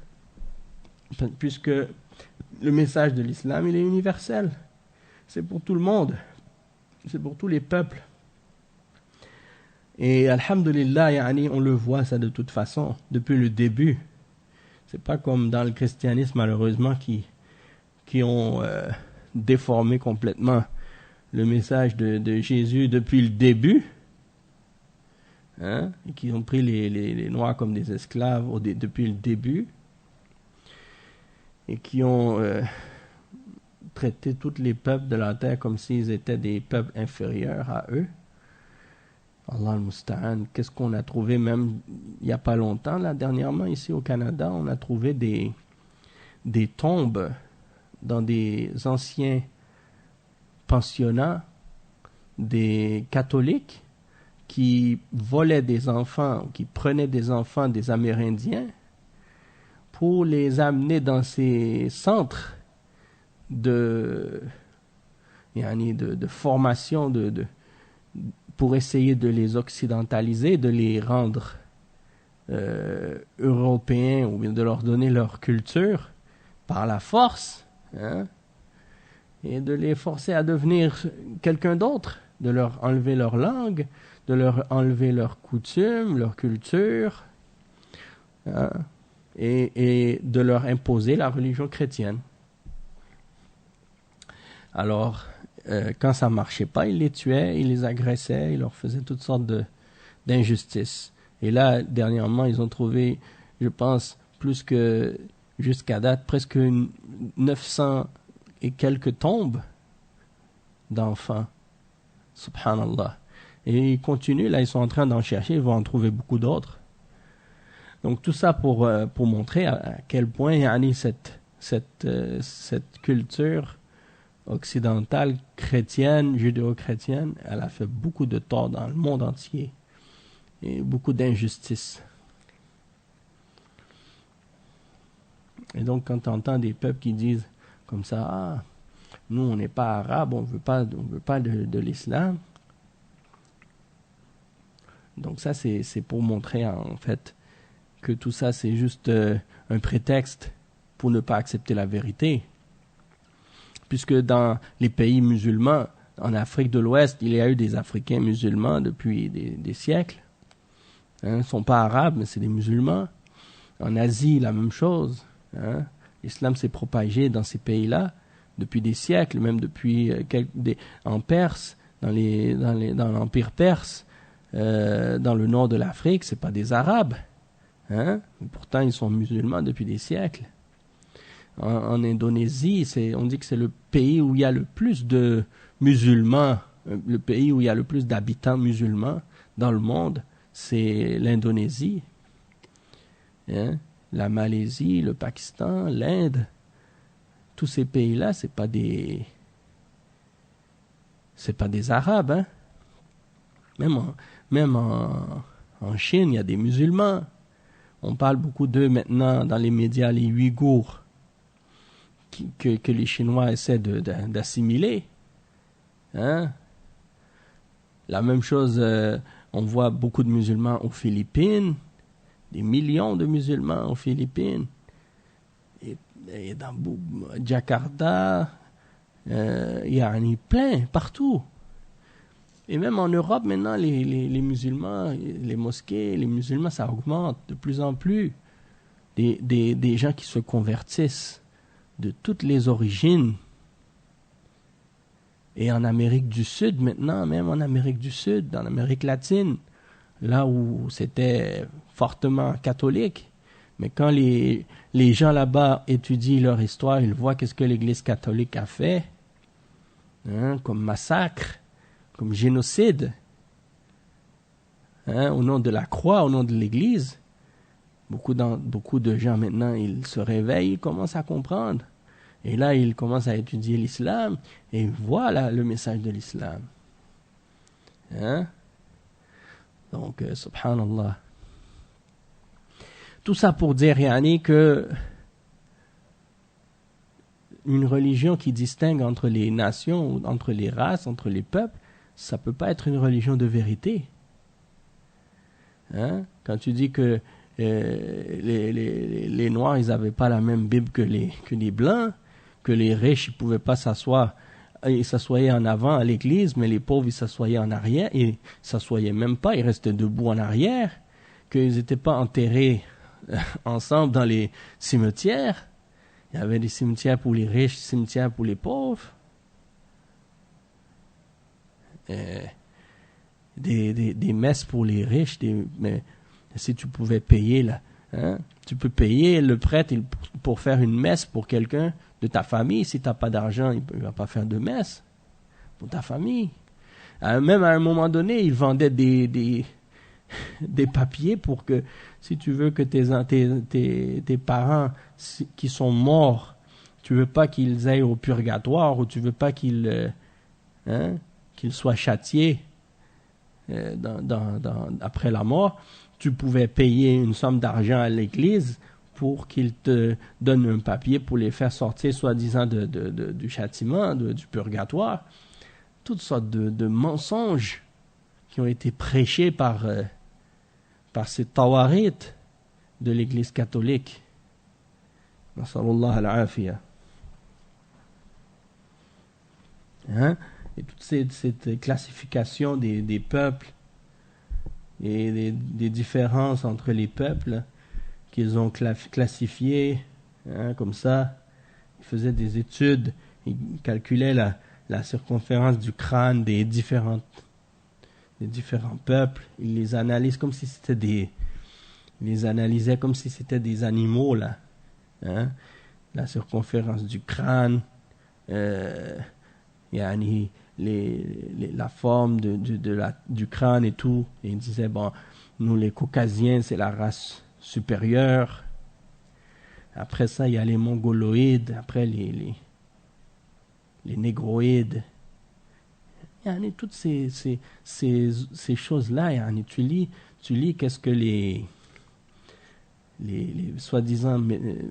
puisque le message de l'islam il est universel, c'est pour tout le monde, c'est pour tous les peuples. Et alhamdulillah, yani, on le voit ça de toute façon depuis le début. C'est pas comme dans le christianisme malheureusement qui ont déformé complètement le message de Jésus depuis le début, hein, et qui ont pris les Noirs comme des esclaves depuis le début, et qui ont traité tous les peuples de la terre comme s'ils étaient des peuples inférieurs à eux. Allah al-Musta'an, qu'est-ce qu'on a trouvé même il n'y a pas longtemps, là, dernièrement, ici au Canada, on a trouvé des tombes dans des anciens pensionnats des catholiques qui volaient des enfants, qui prenaient des enfants des Amérindiens pour les amener dans ces centres de formation, pour essayer de les occidentaliser, de les rendre européens, ou bien de leur donner leur culture par la force, hein, et de les forcer à devenir quelqu'un d'autre, de leur enlever leur langue, de leur enlever leurs coutumes, leur culture, hein, et de leur imposer la religion chrétienne. Alors, quand ça marchait pas, ils les tuaient, ils les agressaient, ils leur faisaient toutes sortes d'injustices. Et là, dernièrement, ils ont trouvé, je pense, plus que jusqu'à date, presque 900 et quelques tombes d'enfants. Subhanallah. Et ils continuent, là, ils sont en train d'en chercher, ils vont en trouver beaucoup d'autres. Donc tout ça pour montrer à quel point yani, cette culture occidentale, chrétienne, judéo-chrétienne, elle a fait beaucoup de tort dans le monde entier et beaucoup d'injustices. Et donc quand tu entends des peuples qui disent comme ça, ah, nous on n'est pas arabes, on veut pas de l'islam. Donc ça c'est pour montrer en fait que tout ça c'est juste un prétexte pour ne pas accepter la vérité. Puisque dans les pays musulmans, en Afrique de l'Ouest, il y a eu des Africains musulmans depuis des siècles. Hein, ils ne sont pas arabes, mais c'est des musulmans. En Asie, la même chose. Hein. L'islam s'est propagé dans ces pays-là depuis des siècles, même depuis en Perse, dans l'Empire perse, dans le nord de l'Afrique, c'est pas des Arabes. Hein. Mais pourtant, ils sont musulmans depuis des siècles. en Indonésie, on dit que c'est le pays où il y a le plus de musulmans, le pays où il y a le plus d'habitants musulmans dans le monde, c'est l'Indonésie. Hein? La Malaisie, le Pakistan, l'Inde, tous ces pays-là, c'est pas des Arabes, hein? Même en Chine, il y a des musulmans. On parle beaucoup d'eux maintenant dans les médias, les Ouïghours, que les Chinois essaient d'assimiler. Hein? La même chose, on voit beaucoup de musulmans aux Philippines, des millions de musulmans aux Philippines, et dans Jakarta, il y en a plein, partout. Et même en Europe, maintenant, les musulmans, les mosquées, les musulmans, ça augmente de plus en plus. Des gens qui se convertissent de toutes les origines. Et en Amérique du Sud, maintenant, même en Amérique du Sud, en Amérique latine, là où c'était fortement catholique. Mais quand les gens là-bas étudient leur histoire, ils voient qu'est-ce que l'Église catholique a fait, hein, comme massacre, comme génocide, hein, au nom de la croix, au nom de l'Église. Beaucoup de gens maintenant, ils se réveillent, ils commencent à comprendre. Et là, ils commencent à étudier l'islam, et voilà le message de l'islam. Hein? Donc, subhanallah. Tout ça pour dire, yani, que une religion qui distingue entre les nations, entre les races, entre les peuples, ça ne peut pas être une religion de vérité. Hein? Quand tu dis que les Noirs, ils n'avaient pas la même Bible que les Blancs, que les riches, ils ne pouvaient pas s'asseoir, ils s'assoyaient en avant à l'église, mais les pauvres, ils s'assoyaient en arrière, et ils ne s'assoyaient même pas, ils restaient debout en arrière, qu'ils n'étaient pas enterrés ensemble dans les cimetières. Il y avait des cimetières pour les riches, des cimetières pour les pauvres. Des messes pour les riches, mais si tu pouvais payer là, hein, tu peux payer le prêtre pour faire une messe pour quelqu'un de ta famille. Si tu n'as pas d'argent, il ne va pas faire de messe pour ta famille. Même à un moment donné, ils vendaient des papiers pour que, si tu veux que tes parents qui sont morts, tu veux pas qu'ils aillent au purgatoire, ou tu veux pas qu'ils soient châtiés après la mort, tu pouvais payer une somme d'argent à l'église pour qu'ils te donnent un papier pour les faire sortir, soi-disant, du châtiment, du purgatoire. Toutes sortes de mensonges qui ont été prêchés par ces tawarites de l'église catholique. Nasallallahu al-afiyah. Hein? Et toute cette classification des peuples et des différences entre les peuples qu'ils ont classifiés, hein, comme ça. Ils faisaient des études, ils calculaient la circonférence du crâne des différents peuples. Ils les analysent comme si c'était ils les analysaient comme si c'était des animaux, là. Hein? La circonférence du crâne, yani la forme du crâne et tout. Et ils disaient, bon, nous les Caucasiens, c'est la race supérieure. Après ça, il y a les Mongoloïdes, après les Négroïdes. Yani, toutes ces choses-là, yani, tu lis qu'est-ce que les soi-disant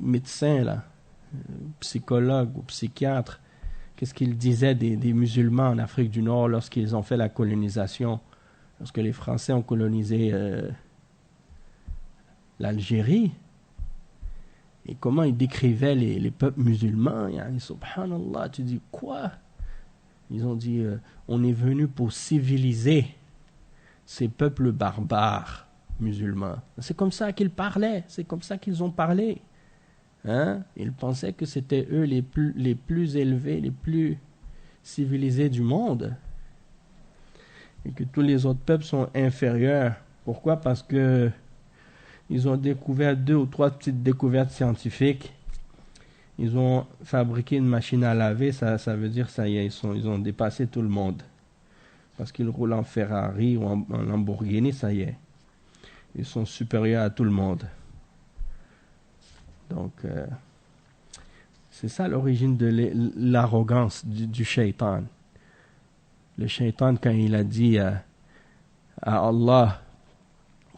médecins, là, psychologues ou psychiatres, qu'est-ce qu'ils disaient des musulmans en Afrique du Nord lorsqu'ils ont fait la colonisation, lorsque les Français ont colonisé l'Algérie, et comment ils décrivaient les peuples musulmans. Yani, subhanallah, tu dis quoi? Ils ont dit, on est venu pour civiliser ces peuples barbares musulmans. C'est comme ça qu'ils parlaient, c'est comme ça qu'ils ont parlé. Hein? Ils pensaient que c'était eux les plus élevés, les plus civilisés du monde. Et que tous les autres peuples sont inférieurs. Pourquoi? Parce que ils ont découvert 2 ou 3 petites découvertes scientifiques. ils ont fabriqué une machine à laver, ça veut dire ça y est, ils ont dépassé tout le monde. Parce qu'ils roulent en Ferrari ou en Lamborghini, ça y est. Ils sont supérieurs à tout le monde. Donc, c'est ça l'origine de l'arrogance du shaitan. Le shaitan, quand il a dit à Allah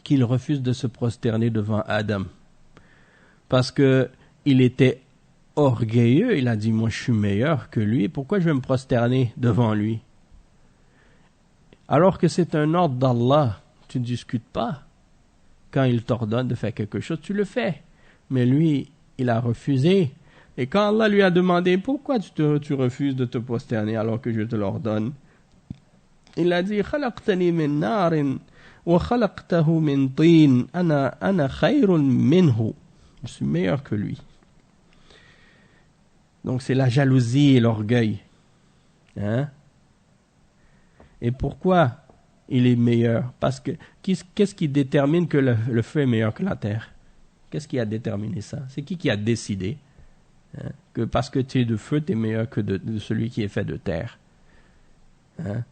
qu'il refuse de se prosterner devant Adam, parce que il était orgueilleux, il a dit, moi je suis meilleur que lui, pourquoi je vais me prosterner devant lui? Alors que c'est un ordre d'Allah, tu ne discutes pas. Quand il t'ordonne de faire quelque chose, tu le fais. Mais lui, il a refusé. Et quand Allah lui a demandé, pourquoi tu refuses de te prosterner alors que je te l'ordonne? Il a dit, خلقتني من نار وخلقته من طين أنا خير منه. Je suis meilleur que lui. Donc c'est la jalousie et l'orgueil. Hein? Et pourquoi il est meilleur? Parce que qu'est-ce qui détermine que le feu est meilleur que la terre? Qu'est-ce qui a déterminé ça? C'est qui a décidé que parce que tu es de feu, tu es meilleur que de celui qui est fait de terre? Hein?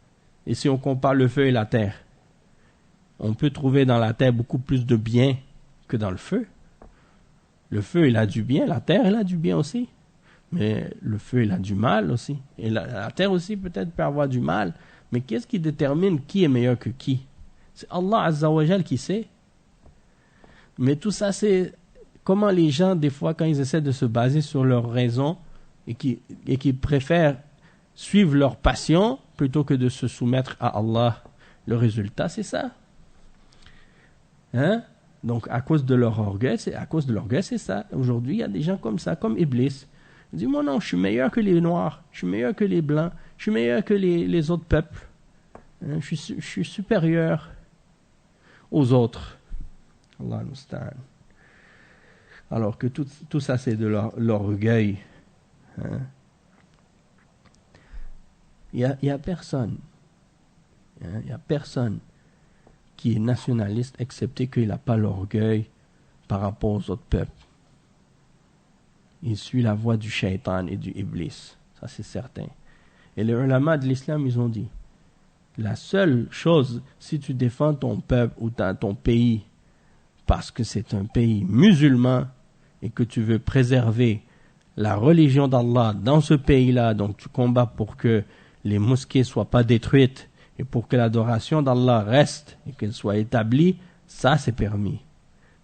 Et si on compare le feu et la terre, on peut trouver dans la terre beaucoup plus de bien que dans le feu. Le feu, il a du bien, la terre, elle a du bien aussi. Mais le feu, il a du mal aussi. Et la terre aussi, peut-être, peut avoir du mal. Mais qu'est-ce qui détermine qui est meilleur que qui? C'est Allah Azza wa Jal qui sait. Mais tout ça, c'est comment les gens, des fois, quand ils essaient de se baser sur leur raison et qui préfèrent suivre leur passion plutôt que de se soumettre à Allah. Le résultat, c'est ça. Hein? Donc, à cause de leur orgueil, c'est ça. Aujourd'hui, il y a des gens comme ça, comme Iblis. Il dit, moi non, je suis meilleur que les Noirs, je suis meilleur que les Blancs, je suis meilleur que les autres peuples. Hein? Je suis supérieur aux autres. Allah al-Musta'an. Alors que tout ça, c'est de l'orgueil. Hein? Il y a personne. Hein? Il y a personne qui est nationaliste, excepté qu'il n'a pas l'orgueil par rapport aux autres peuples. Il suit la voie du shaitan et du iblis. Ça, c'est certain. Et les ulama de l'islam, ils ont dit, la seule chose, si tu défends ton peuple ou ton pays, parce que c'est un pays musulman, et que tu veux préserver la religion d'Allah dans ce pays-là, donc tu combats pour que les mosquées ne soient pas détruites, et pour que l'adoration d'Allah reste et qu'elle soit établie, ça c'est permis.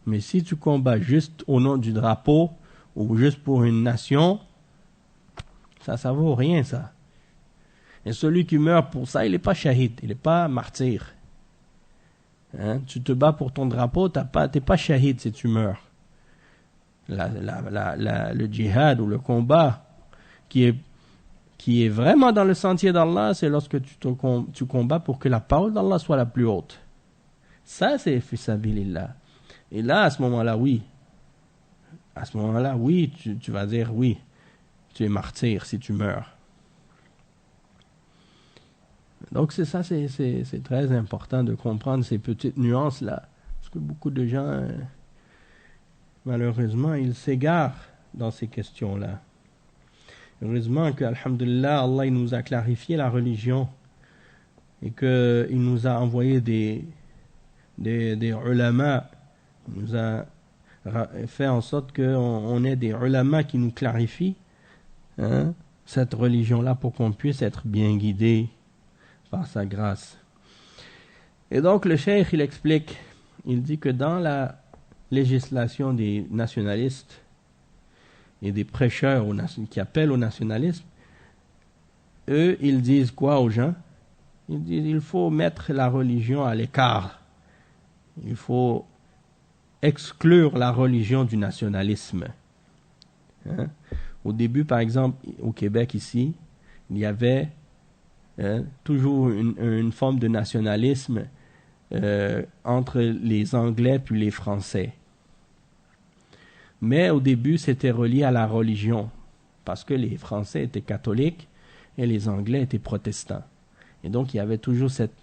Mais si tu combats juste au nom du drapeau ou juste pour une nation, ça vaut rien ça. Et celui qui meurt pour ça, il n'est pas shahid, il n'est pas martyr. Hein? Tu te bats pour ton drapeau, t'es pas shahid si tu meurs. Le djihad ou le combat qui est vraiment dans le sentier d'Allah, c'est lorsque tu combats pour que la parole d'Allah soit la plus haute. Ça, c'est fisabilillah. Et là, à ce moment-là, oui. À ce moment-là, oui, tu vas dire oui. Tu es martyr si tu meurs. Donc, c'est très important de comprendre ces petites nuances-là. Parce que beaucoup de gens, malheureusement, ils s'égarent dans ces questions-là. Heureusement que, alhamdulillah, Allah il nous a clarifié la religion et qu'il nous a envoyé des ulama, il nous a fait en sorte qu'on ait des ulama qui nous clarifient cette religion-là pour qu'on puisse être bien guidé par sa grâce. Et donc le cheikh il explique, il dit que dans la législation des nationalistes et des prêcheurs qui appellent au nationalisme, eux, ils disent quoi aux gens? Ils disent il faut mettre la religion à l'écart. Il faut exclure la religion du nationalisme. Hein? Au début, par exemple, au Québec ici, il y avait toujours une forme de nationalisme entre les Anglais puis les Français. Mais au début, c'était relié à la religion, parce que les Français étaient catholiques et les Anglais étaient protestants. Et donc, il y avait toujours cette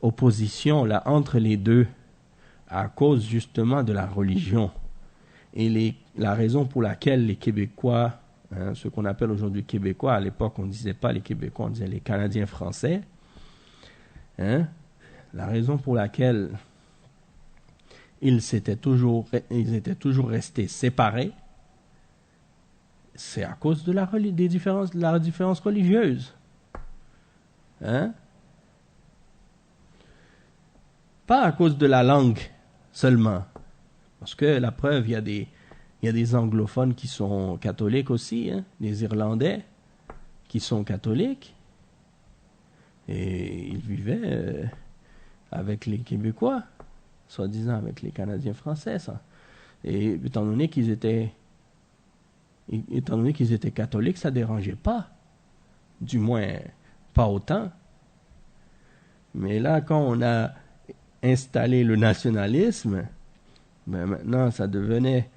opposition-là entre les deux, à cause justement de la religion. Et la raison pour laquelle les Québécois hein, ce qu'on appelle aujourd'hui Québécois. À l'époque, on ne disait pas les Québécois, on disait les Canadiens français. Hein, la raison pour laquelle ils étaient toujours restés séparés, c'est à cause de la différence religieuse. Hein? Pas à cause de la langue seulement. Parce que la preuve, il y a des anglophones qui sont catholiques aussi, hein? Des Irlandais qui sont catholiques. Et ils vivaient avec les Québécois, soi-disant avec les Canadiens français. Ça. Et étant donné qu'ils étaient catholiques, ça ne dérangeait pas. Du moins, pas autant. Mais là, quand on a installé le nationalisme, ben maintenant, ça devenait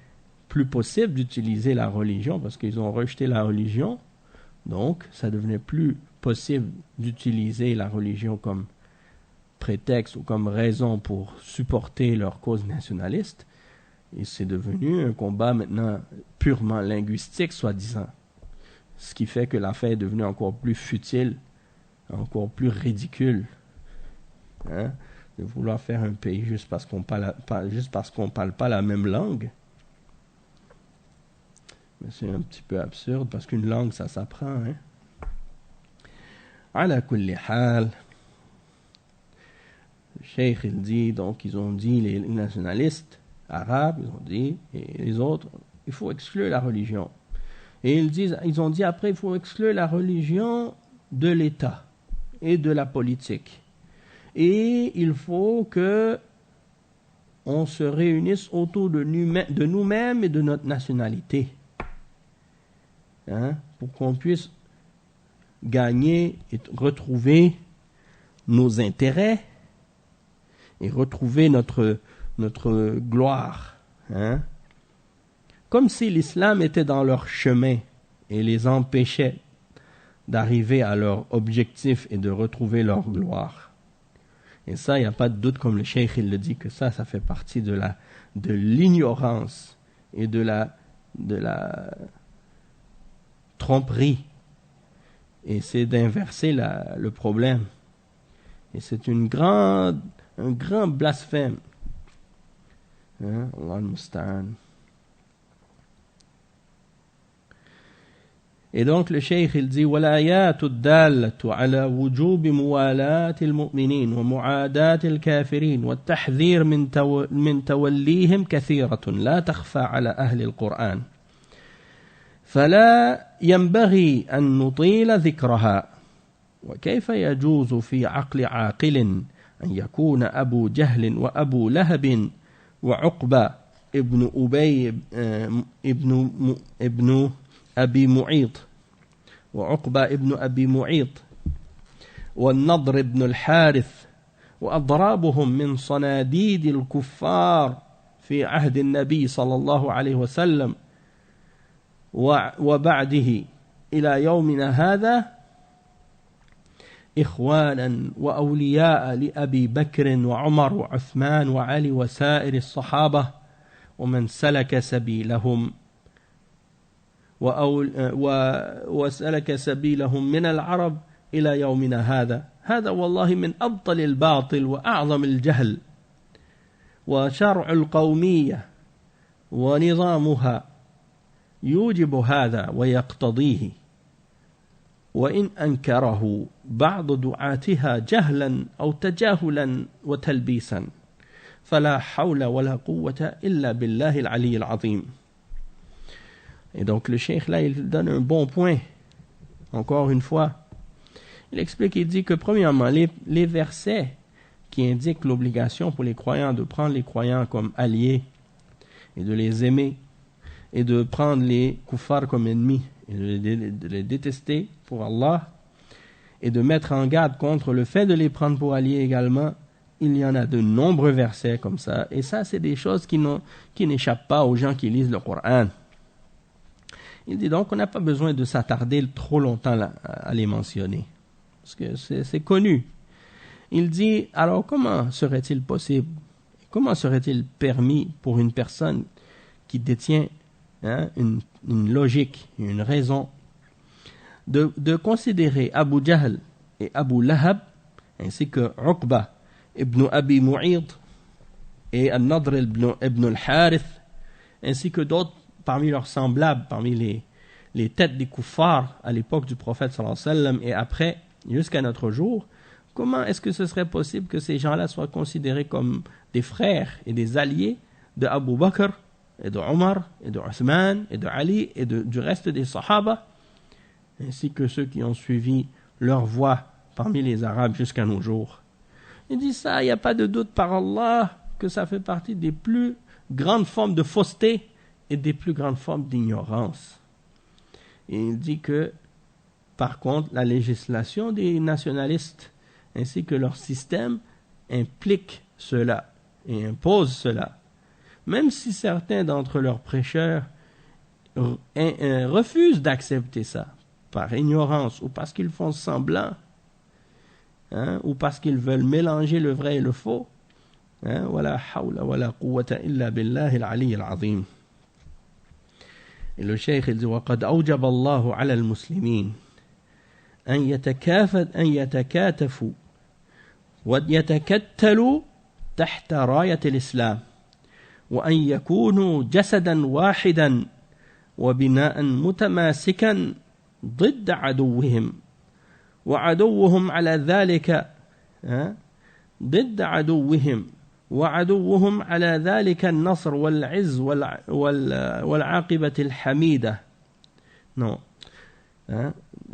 plus possible d'utiliser la religion parce qu'ils ont rejeté la religion. Donc, ça devenait plus possible d'utiliser la religion comme prétexte ou comme raison pour supporter leur cause nationaliste. Et c'est devenu un combat maintenant purement linguistique, soi-disant. Ce qui fait que l'affaire est devenue encore plus futile, encore plus ridicule. Hein? De vouloir faire un pays juste parce qu'on parle pas la même langue. Mais c'est un petit peu absurde parce qu'une langue, ça s'apprend. Hein? Ala kulli hal. Le cheikh, il dit, donc ils ont dit, les nationalistes arabes, ils ont dit, et les autres, il faut exclure la religion. Et ils ont dit après, il faut exclure la religion de l'État et de la politique. Et il faut que on se réunisse autour de nous-mêmes et de notre nationalité. Hein, pour qu'on puisse gagner et retrouver nos intérêts et retrouver notre gloire. Hein? Comme si l'islam était dans leur chemin et les empêchait d'arriver à leur objectif et de retrouver leur gloire. Et ça, il n'y a pas de doute, comme le cheikh il le dit, que ça fait partie de l'ignorance et de la tromperie. Et c'est d'inverser le problème. Et c'est un grand blasphème. Hein? Allah al-Musta'an. Et donc le cheikh il dit والآيات الدالة على وجوب موالاة المؤمنين ومعاداة الكافرين والتحذير من توليهم كثيرة لا تخفى على أهل القرآن فلا ينبغي أن نطيل ذكرها وكيف يجوز في عقل عاقل أن يكون أبو جهل وأبو لهب وعقبة ابن أبي معيط وعقبة ابن أبي معيط والنضر بن الحارث وأضرابهم من صناديد الكفار في عهد النبي صلى الله عليه وسلم وبعده إلى يومنا هذا إخوانا وأولياء لأبي بكر وعمر وعثمان وعلي وسائر الصحابة ومن سلك سبيلهم وسلك سبيلهم من العرب إلى يومنا هذا والله من أبطل الباطل وأعظم الجهل وشرع القومية ونظامها يوجب هذا ويقتضيه وإن أنكره بعض دعاتها جهلا أو تجاهلا وتلبيسا فلا حول ولا قوة إلا بالله العلي العظيم. Et donc le cheikh là, il donne un bon point, encore une fois. Il explique, il dit que premièrement, les versets qui indiquent l'obligation pour les croyants de prendre les croyants comme alliés et de les aimer et de prendre les kuffars comme ennemis et de les détester pour Allah et de mettre en garde contre le fait de les prendre pour alliés également, il y en a de nombreux versets comme ça. Et ça, c'est des choses qui n'échappent pas aux gens qui lisent le Coran. Il dit donc qu'on n'a pas besoin de s'attarder trop longtemps à les mentionner, parce que c'est connu. Il dit, alors comment serait-il possible, comment serait-il permis pour une personne qui détient une logique, une raison, de considérer Abu Jahl et Abu Lahab, ainsi que Uqba ibn Abi Mu'id et Al-Nadr ibn al-Harith, ainsi que d'autres parmi leurs semblables, parmi les têtes des kuffars à l'époque du prophète sallallahu alayhi wa sallam et après, jusqu'à notre jour. Comment est-ce que ce serait possible que ces gens-là soient considérés comme des frères et des alliés de Abu Bakr et de Omar et de Uthman et de Ali et du reste des Sahaba, ainsi que ceux qui ont suivi leur voie parmi les Arabes jusqu'à nos jours? Il dit ça, il n'y a pas de doute par Allah que ça fait partie des plus grandes formes de fausseté et des plus grandes formes d'ignorance. Et il dit que, par contre, la législation des nationalistes ainsi que leur système implique cela et impose cela. Même si certains d'entre leurs prêcheurs refusent d'accepter ça, par ignorance ou parce qu'ils font semblant, ou parce qu'ils veulent mélanger le vrai et le faux, wala hawla wala quwwata illa billahi al-ali al-azim. Et le cheikh il dit وقد أوجب الله على المسلمين أن يتكاتفوا ويتكتلوا تحت راية الإسلام وأن يكونوا جسدا واحدا وبناء متماسكا ضد عدوهم وعدوهم على ذلك ضد عدوهم وعدوهم على ذلك النصر والعز والعاقبة الحميدة. Non.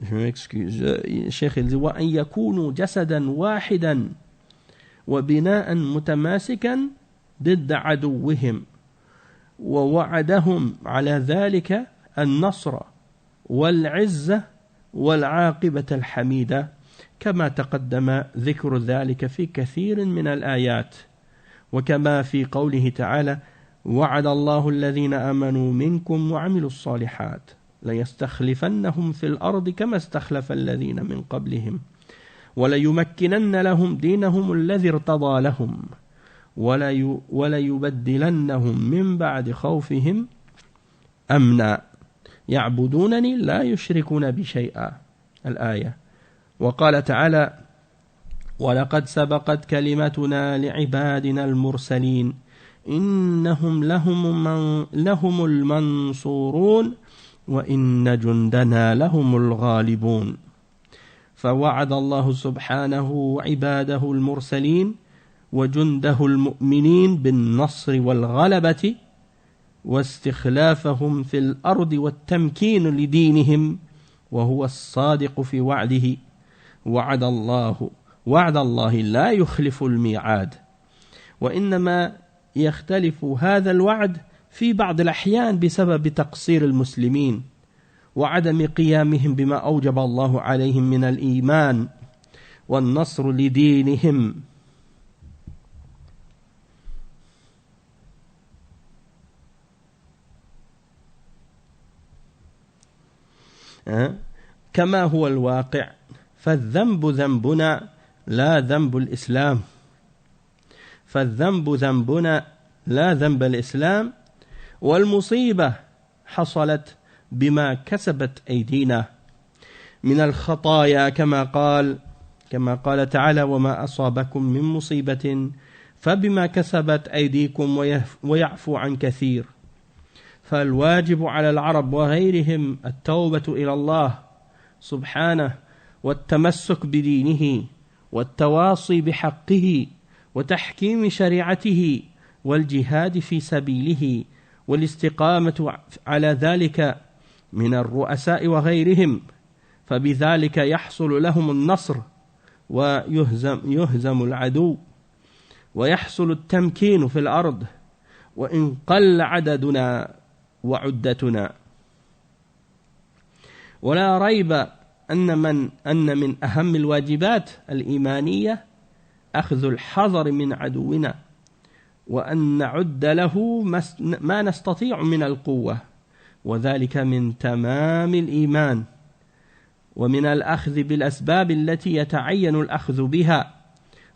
Je m'excuse. الشيخ il dit وأن يكونوا جسدا واحدا وبناء متماسكا ضد عدوهم ووعدهم على ذلك النصر والعزة والعاقبة الحميدة كما تقدم ذكر ذلك في كثير من الآيات وكما في قوله تعالى وعد الله الذين آمنوا منكم وعملوا الصالحات ليستخلفنهم في الأرض كما استخلف الذين من قبلهم وليمكنن لهم دينهم الذي ارتضى لهم وليبدلنهم من بعد خوفهم أمنا يعبدونني لا يشركون بي شيئا. الآية. وقال تعالى ولقد سبقت كلمتنا لعبادنا المرسلين إنهم لهم المنصورون وإن جندنا لهم الغالبون. فوعد الله سبحانه عباده المرسلين وجنده المؤمنين بالنصر والغلبة واستخلافهم في الأرض والتمكين لدينهم وهو الصادق في وعده وعد الله لا يخلف الميعاد وإنما يختلف هذا الوعد في بعض الأحيان بسبب تقصير المسلمين وعدم قيامهم بما أوجب الله عليهم من الإيمان والنصر لدينهم. كما هو الواقع فالذنب ذنبنا لا ذنب الإسلام فالذنب ذنبنا لا ذنب الإسلام والمصيبة حصلت بما كسبت أيدينا من الخطايا كما قال تعالى وما أصابكم من مصيبة فبما كسبت أيديكم ويعفو عن كثير. فالواجب على العرب وغيرهم التوبة إلى الله سبحانه والتمسك بدينه والتواصي بحقه وتحكيم شريعته والجهاد في سبيله والاستقامة على ذلك من الرؤساء وغيرهم فبذلك يحصل لهم النصر ويهزم العدو ويحصل التمكين في الأرض وإن قل عددنا وعدتنا. ولا ريب أن من أهم الواجبات الإيمانية أخذ الحذر من عدونا وأن نعد له ما نستطيع من القوة وذلك من تمام الإيمان ومن الأخذ بالأسباب التي يتعين الأخذ بها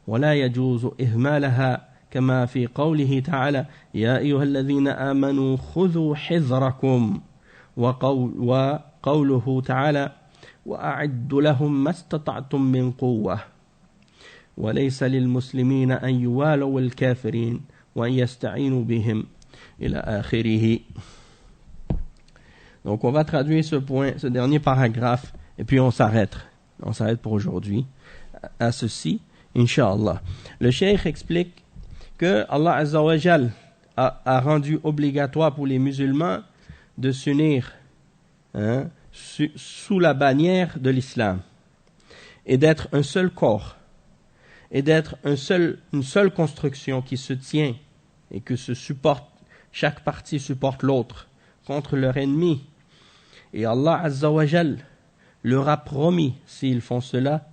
ولا يجوز إهمالها كما في قوله تعالى يا أيها الذين آمنوا خذوا حذركم وقوله تعالى وأعدوا لهم ما استطعتم من قوة وليس للمسلمين أن يوالوا الكافرين وأن يستعينوا بهم إلى آخره. Donc on va traduire ce dernier paragraphe et puis on s'arrête pour aujourd'hui à ceci, Inch'Allah. Le cheikh explique que Allah Azza wa Jal a rendu obligatoire pour les musulmans de s'unir sous la bannière de l'islam et d'être un seul corps et d'être une seule construction qui se tient et que se supporte, chaque partie supporte l'autre contre leur ennemi. Et Allah Azza wa Jal leur a promis, s'ils font cela,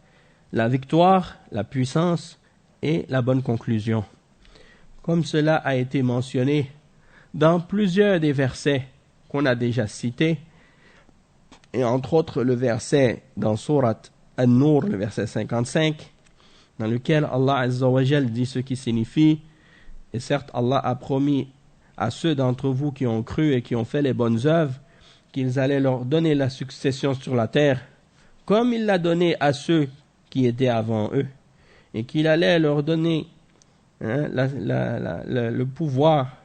la victoire, la puissance et la bonne conclusion. Comme cela a été mentionné dans plusieurs des versets qu'on a déjà cités, et entre autres le verset dans Surat An-Nur, le verset 55, dans lequel Allah Azza wa Jal dit ce qui signifie, et certes Allah a promis à ceux d'entre vous qui ont cru et qui ont fait les bonnes œuvres, qu'ils allaient leur donner la succession sur la terre, comme il l'a donné à ceux qui étaient avant eux, et qu'il allait leur donner le pouvoir,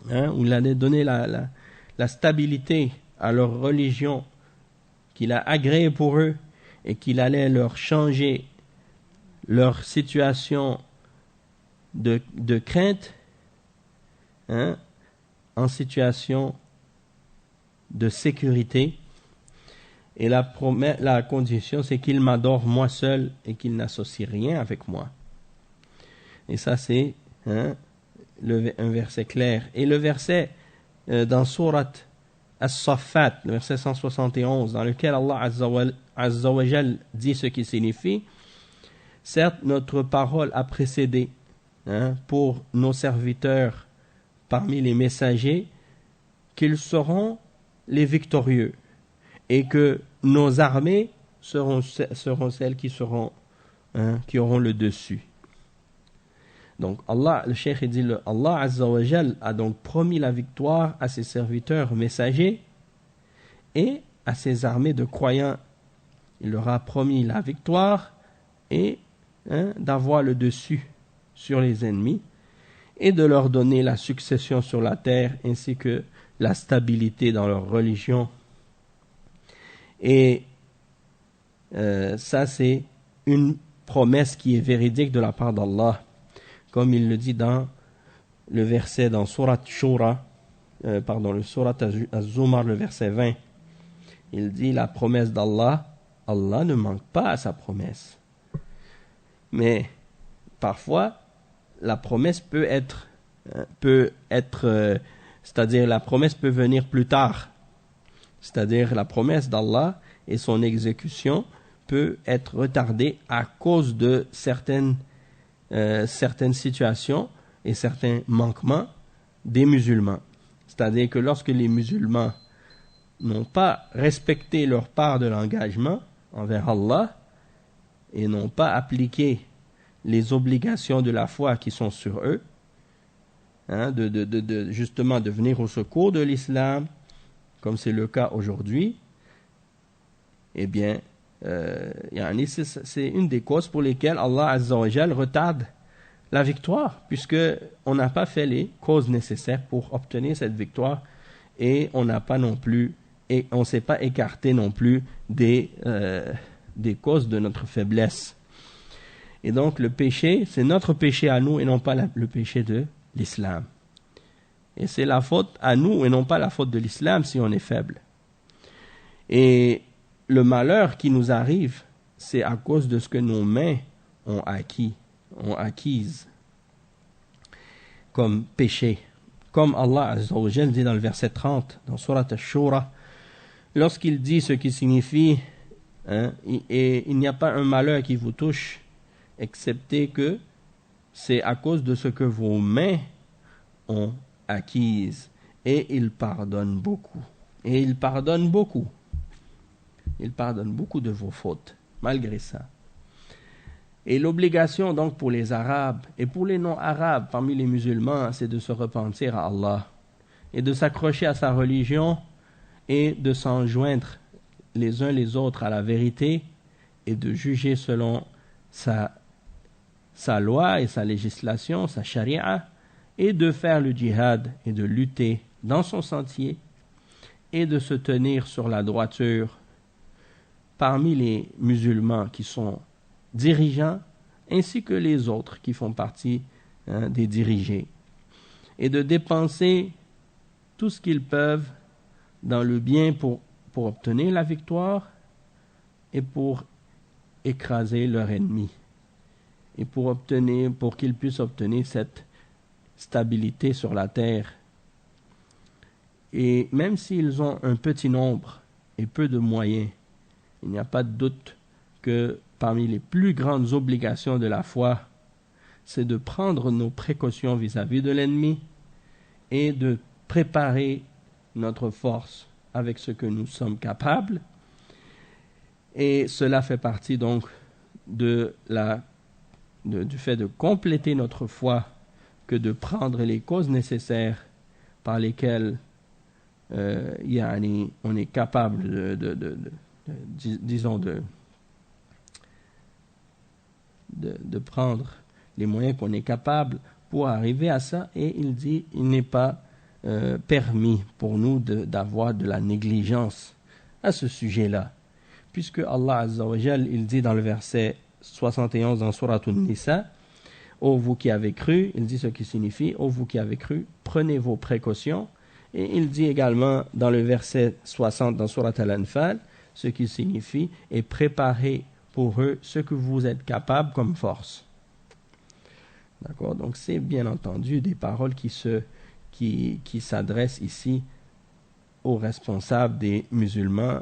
ou il allait donner la stabilité à leur religion qu'il a agréée pour eux, et qu'il allait leur changer leur situation de crainte en situation de sécurité. Et la condition, c'est qu'il m'adore moi seul et qu'il n'associe rien avec moi. Et ça, c'est un verset clair. Et le verset dans Surat As-Saffat, le verset 171, dans lequel Allah Azza wa Jal dit ce qui signifie, certes, notre parole a précédé pour nos serviteurs parmi les messagers qu'ils seront les victorieux et que nos armées seront celles qui auront le dessus. Donc Allah, le cheikh dit, Allah Azza wa Jal a donc promis la victoire à ses serviteurs messagers et à ses armées de croyants. Il leur a promis la victoire et d'avoir le dessus sur les ennemis et de leur donner la succession sur la terre ainsi que la stabilité dans leur religion. Et ça, c'est une promesse qui est véridique de la part d'Allah, comme il le dit dans le verset dans Surat Shura, le Surat Az-Zumar, le verset 20. Il dit la promesse d'Allah, Allah ne manque pas à sa promesse. Mais parfois, la promesse peut être, c'est-à-dire la promesse peut venir plus tard. C'est-à-dire la promesse d'Allah et son exécution peut être retardée à cause de certaines situations et certains manquements des musulmans. C'est-à-dire que lorsque les musulmans n'ont pas respecté leur part de l'engagement envers Allah et n'ont pas appliqué les obligations de la foi qui sont sur eux, justement de venir au secours de l'islam, comme c'est le cas aujourd'hui, eh bien, c'est une des causes pour lesquelles Allah Azza wa Jal retarde la victoire, puisque on n'a pas fait les causes nécessaires pour obtenir cette victoire, et on n'a pas non plus, et on ne s'est pas écarté non plus des causes de notre faiblesse. Et donc le péché, c'est notre péché à nous et non pas le péché de l'islam. Et c'est la faute à nous et non pas la faute de l'islam si on est faible. Et le malheur qui nous arrive, c'est à cause de ce que nos mains ont acquise comme péché. Comme Allah Azza wa Jal dit dans le verset 30, dans Surat Ash-Shura, lorsqu'il dit ce qui signifie, et il n'y a pas un malheur qui vous touche, excepté que c'est à cause de ce que vos mains ont acquise. Et il pardonne beaucoup. Et il pardonne beaucoup. Il pardonne beaucoup de vos fautes, malgré ça. Et l'obligation donc pour les Arabes et pour les non-Arabes parmi les musulmans, c'est de se repentir à Allah et de s'accrocher à sa religion et de s'enjoindre les uns les autres à la vérité et de juger selon sa loi et sa législation, sa charia, et de faire le djihad et de lutter dans son sentier et de se tenir sur la droiture parmi les musulmans qui sont dirigeants ainsi que les autres qui font partie des dirigés, et de dépenser tout ce qu'ils peuvent dans le bien pour obtenir la victoire et pour écraser leur ennemi et pour qu'ils puissent obtenir cette stabilité sur la terre. Et même s'ils ont un petit nombre et peu de moyens, il n'y a pas de doute que parmi les plus grandes obligations de la foi, c'est de prendre nos précautions vis-à-vis de l'ennemi et de préparer notre force avec ce que nous sommes capables. Et cela fait partie donc du fait de compléter notre foi que de prendre les causes nécessaires par lesquelles on est capable de prendre les moyens qu'on est capable pour arriver à ça. Et il dit, il n'est pas permis pour nous d'avoir de la négligence à ce sujet-là, puisque Allah Azza wa Jal, il dit dans le verset 71 dans Surat An-Nisa, ô vous qui avez cru, il dit ce qui signifie, ô vous qui avez cru, prenez vos précautions. Et il dit également dans le verset 60 dans Surat Al-Anfal, ce qui signifie, et préparez pour eux ce que vous êtes capable comme force. D'accord? Donc c'est bien entendu des paroles qui s'adressent ici aux responsables des musulmans,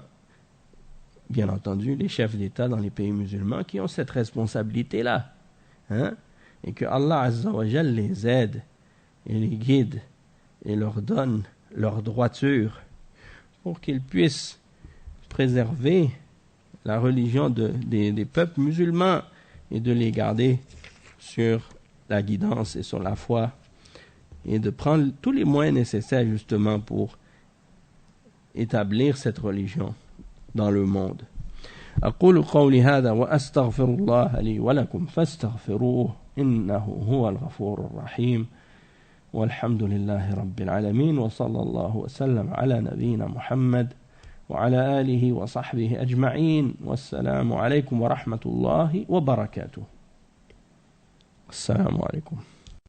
bien entendu les chefs d'État dans les pays musulmans qui ont cette responsabilité-là, et que Allah Azza wa Jal les aide et les guide et leur donne leur droiture pour qu'ils puissent préserver la religion des peuples musulmans et de les garder sur la guidance et sur la foi, et de prendre tous les moyens nécessaires justement pour établir cette religion dans le monde. أقول قولي هذا وأستغفر الله لي ولكم فاستغفروه إنه هو الغفور الرحيم والحمد لله رب العالمين وصلى الله وسلم على نبينا محمد وعلى آله وصحبه أجمعين والسلام عليكم ورحمة الله وبركاته. السلام عليكم.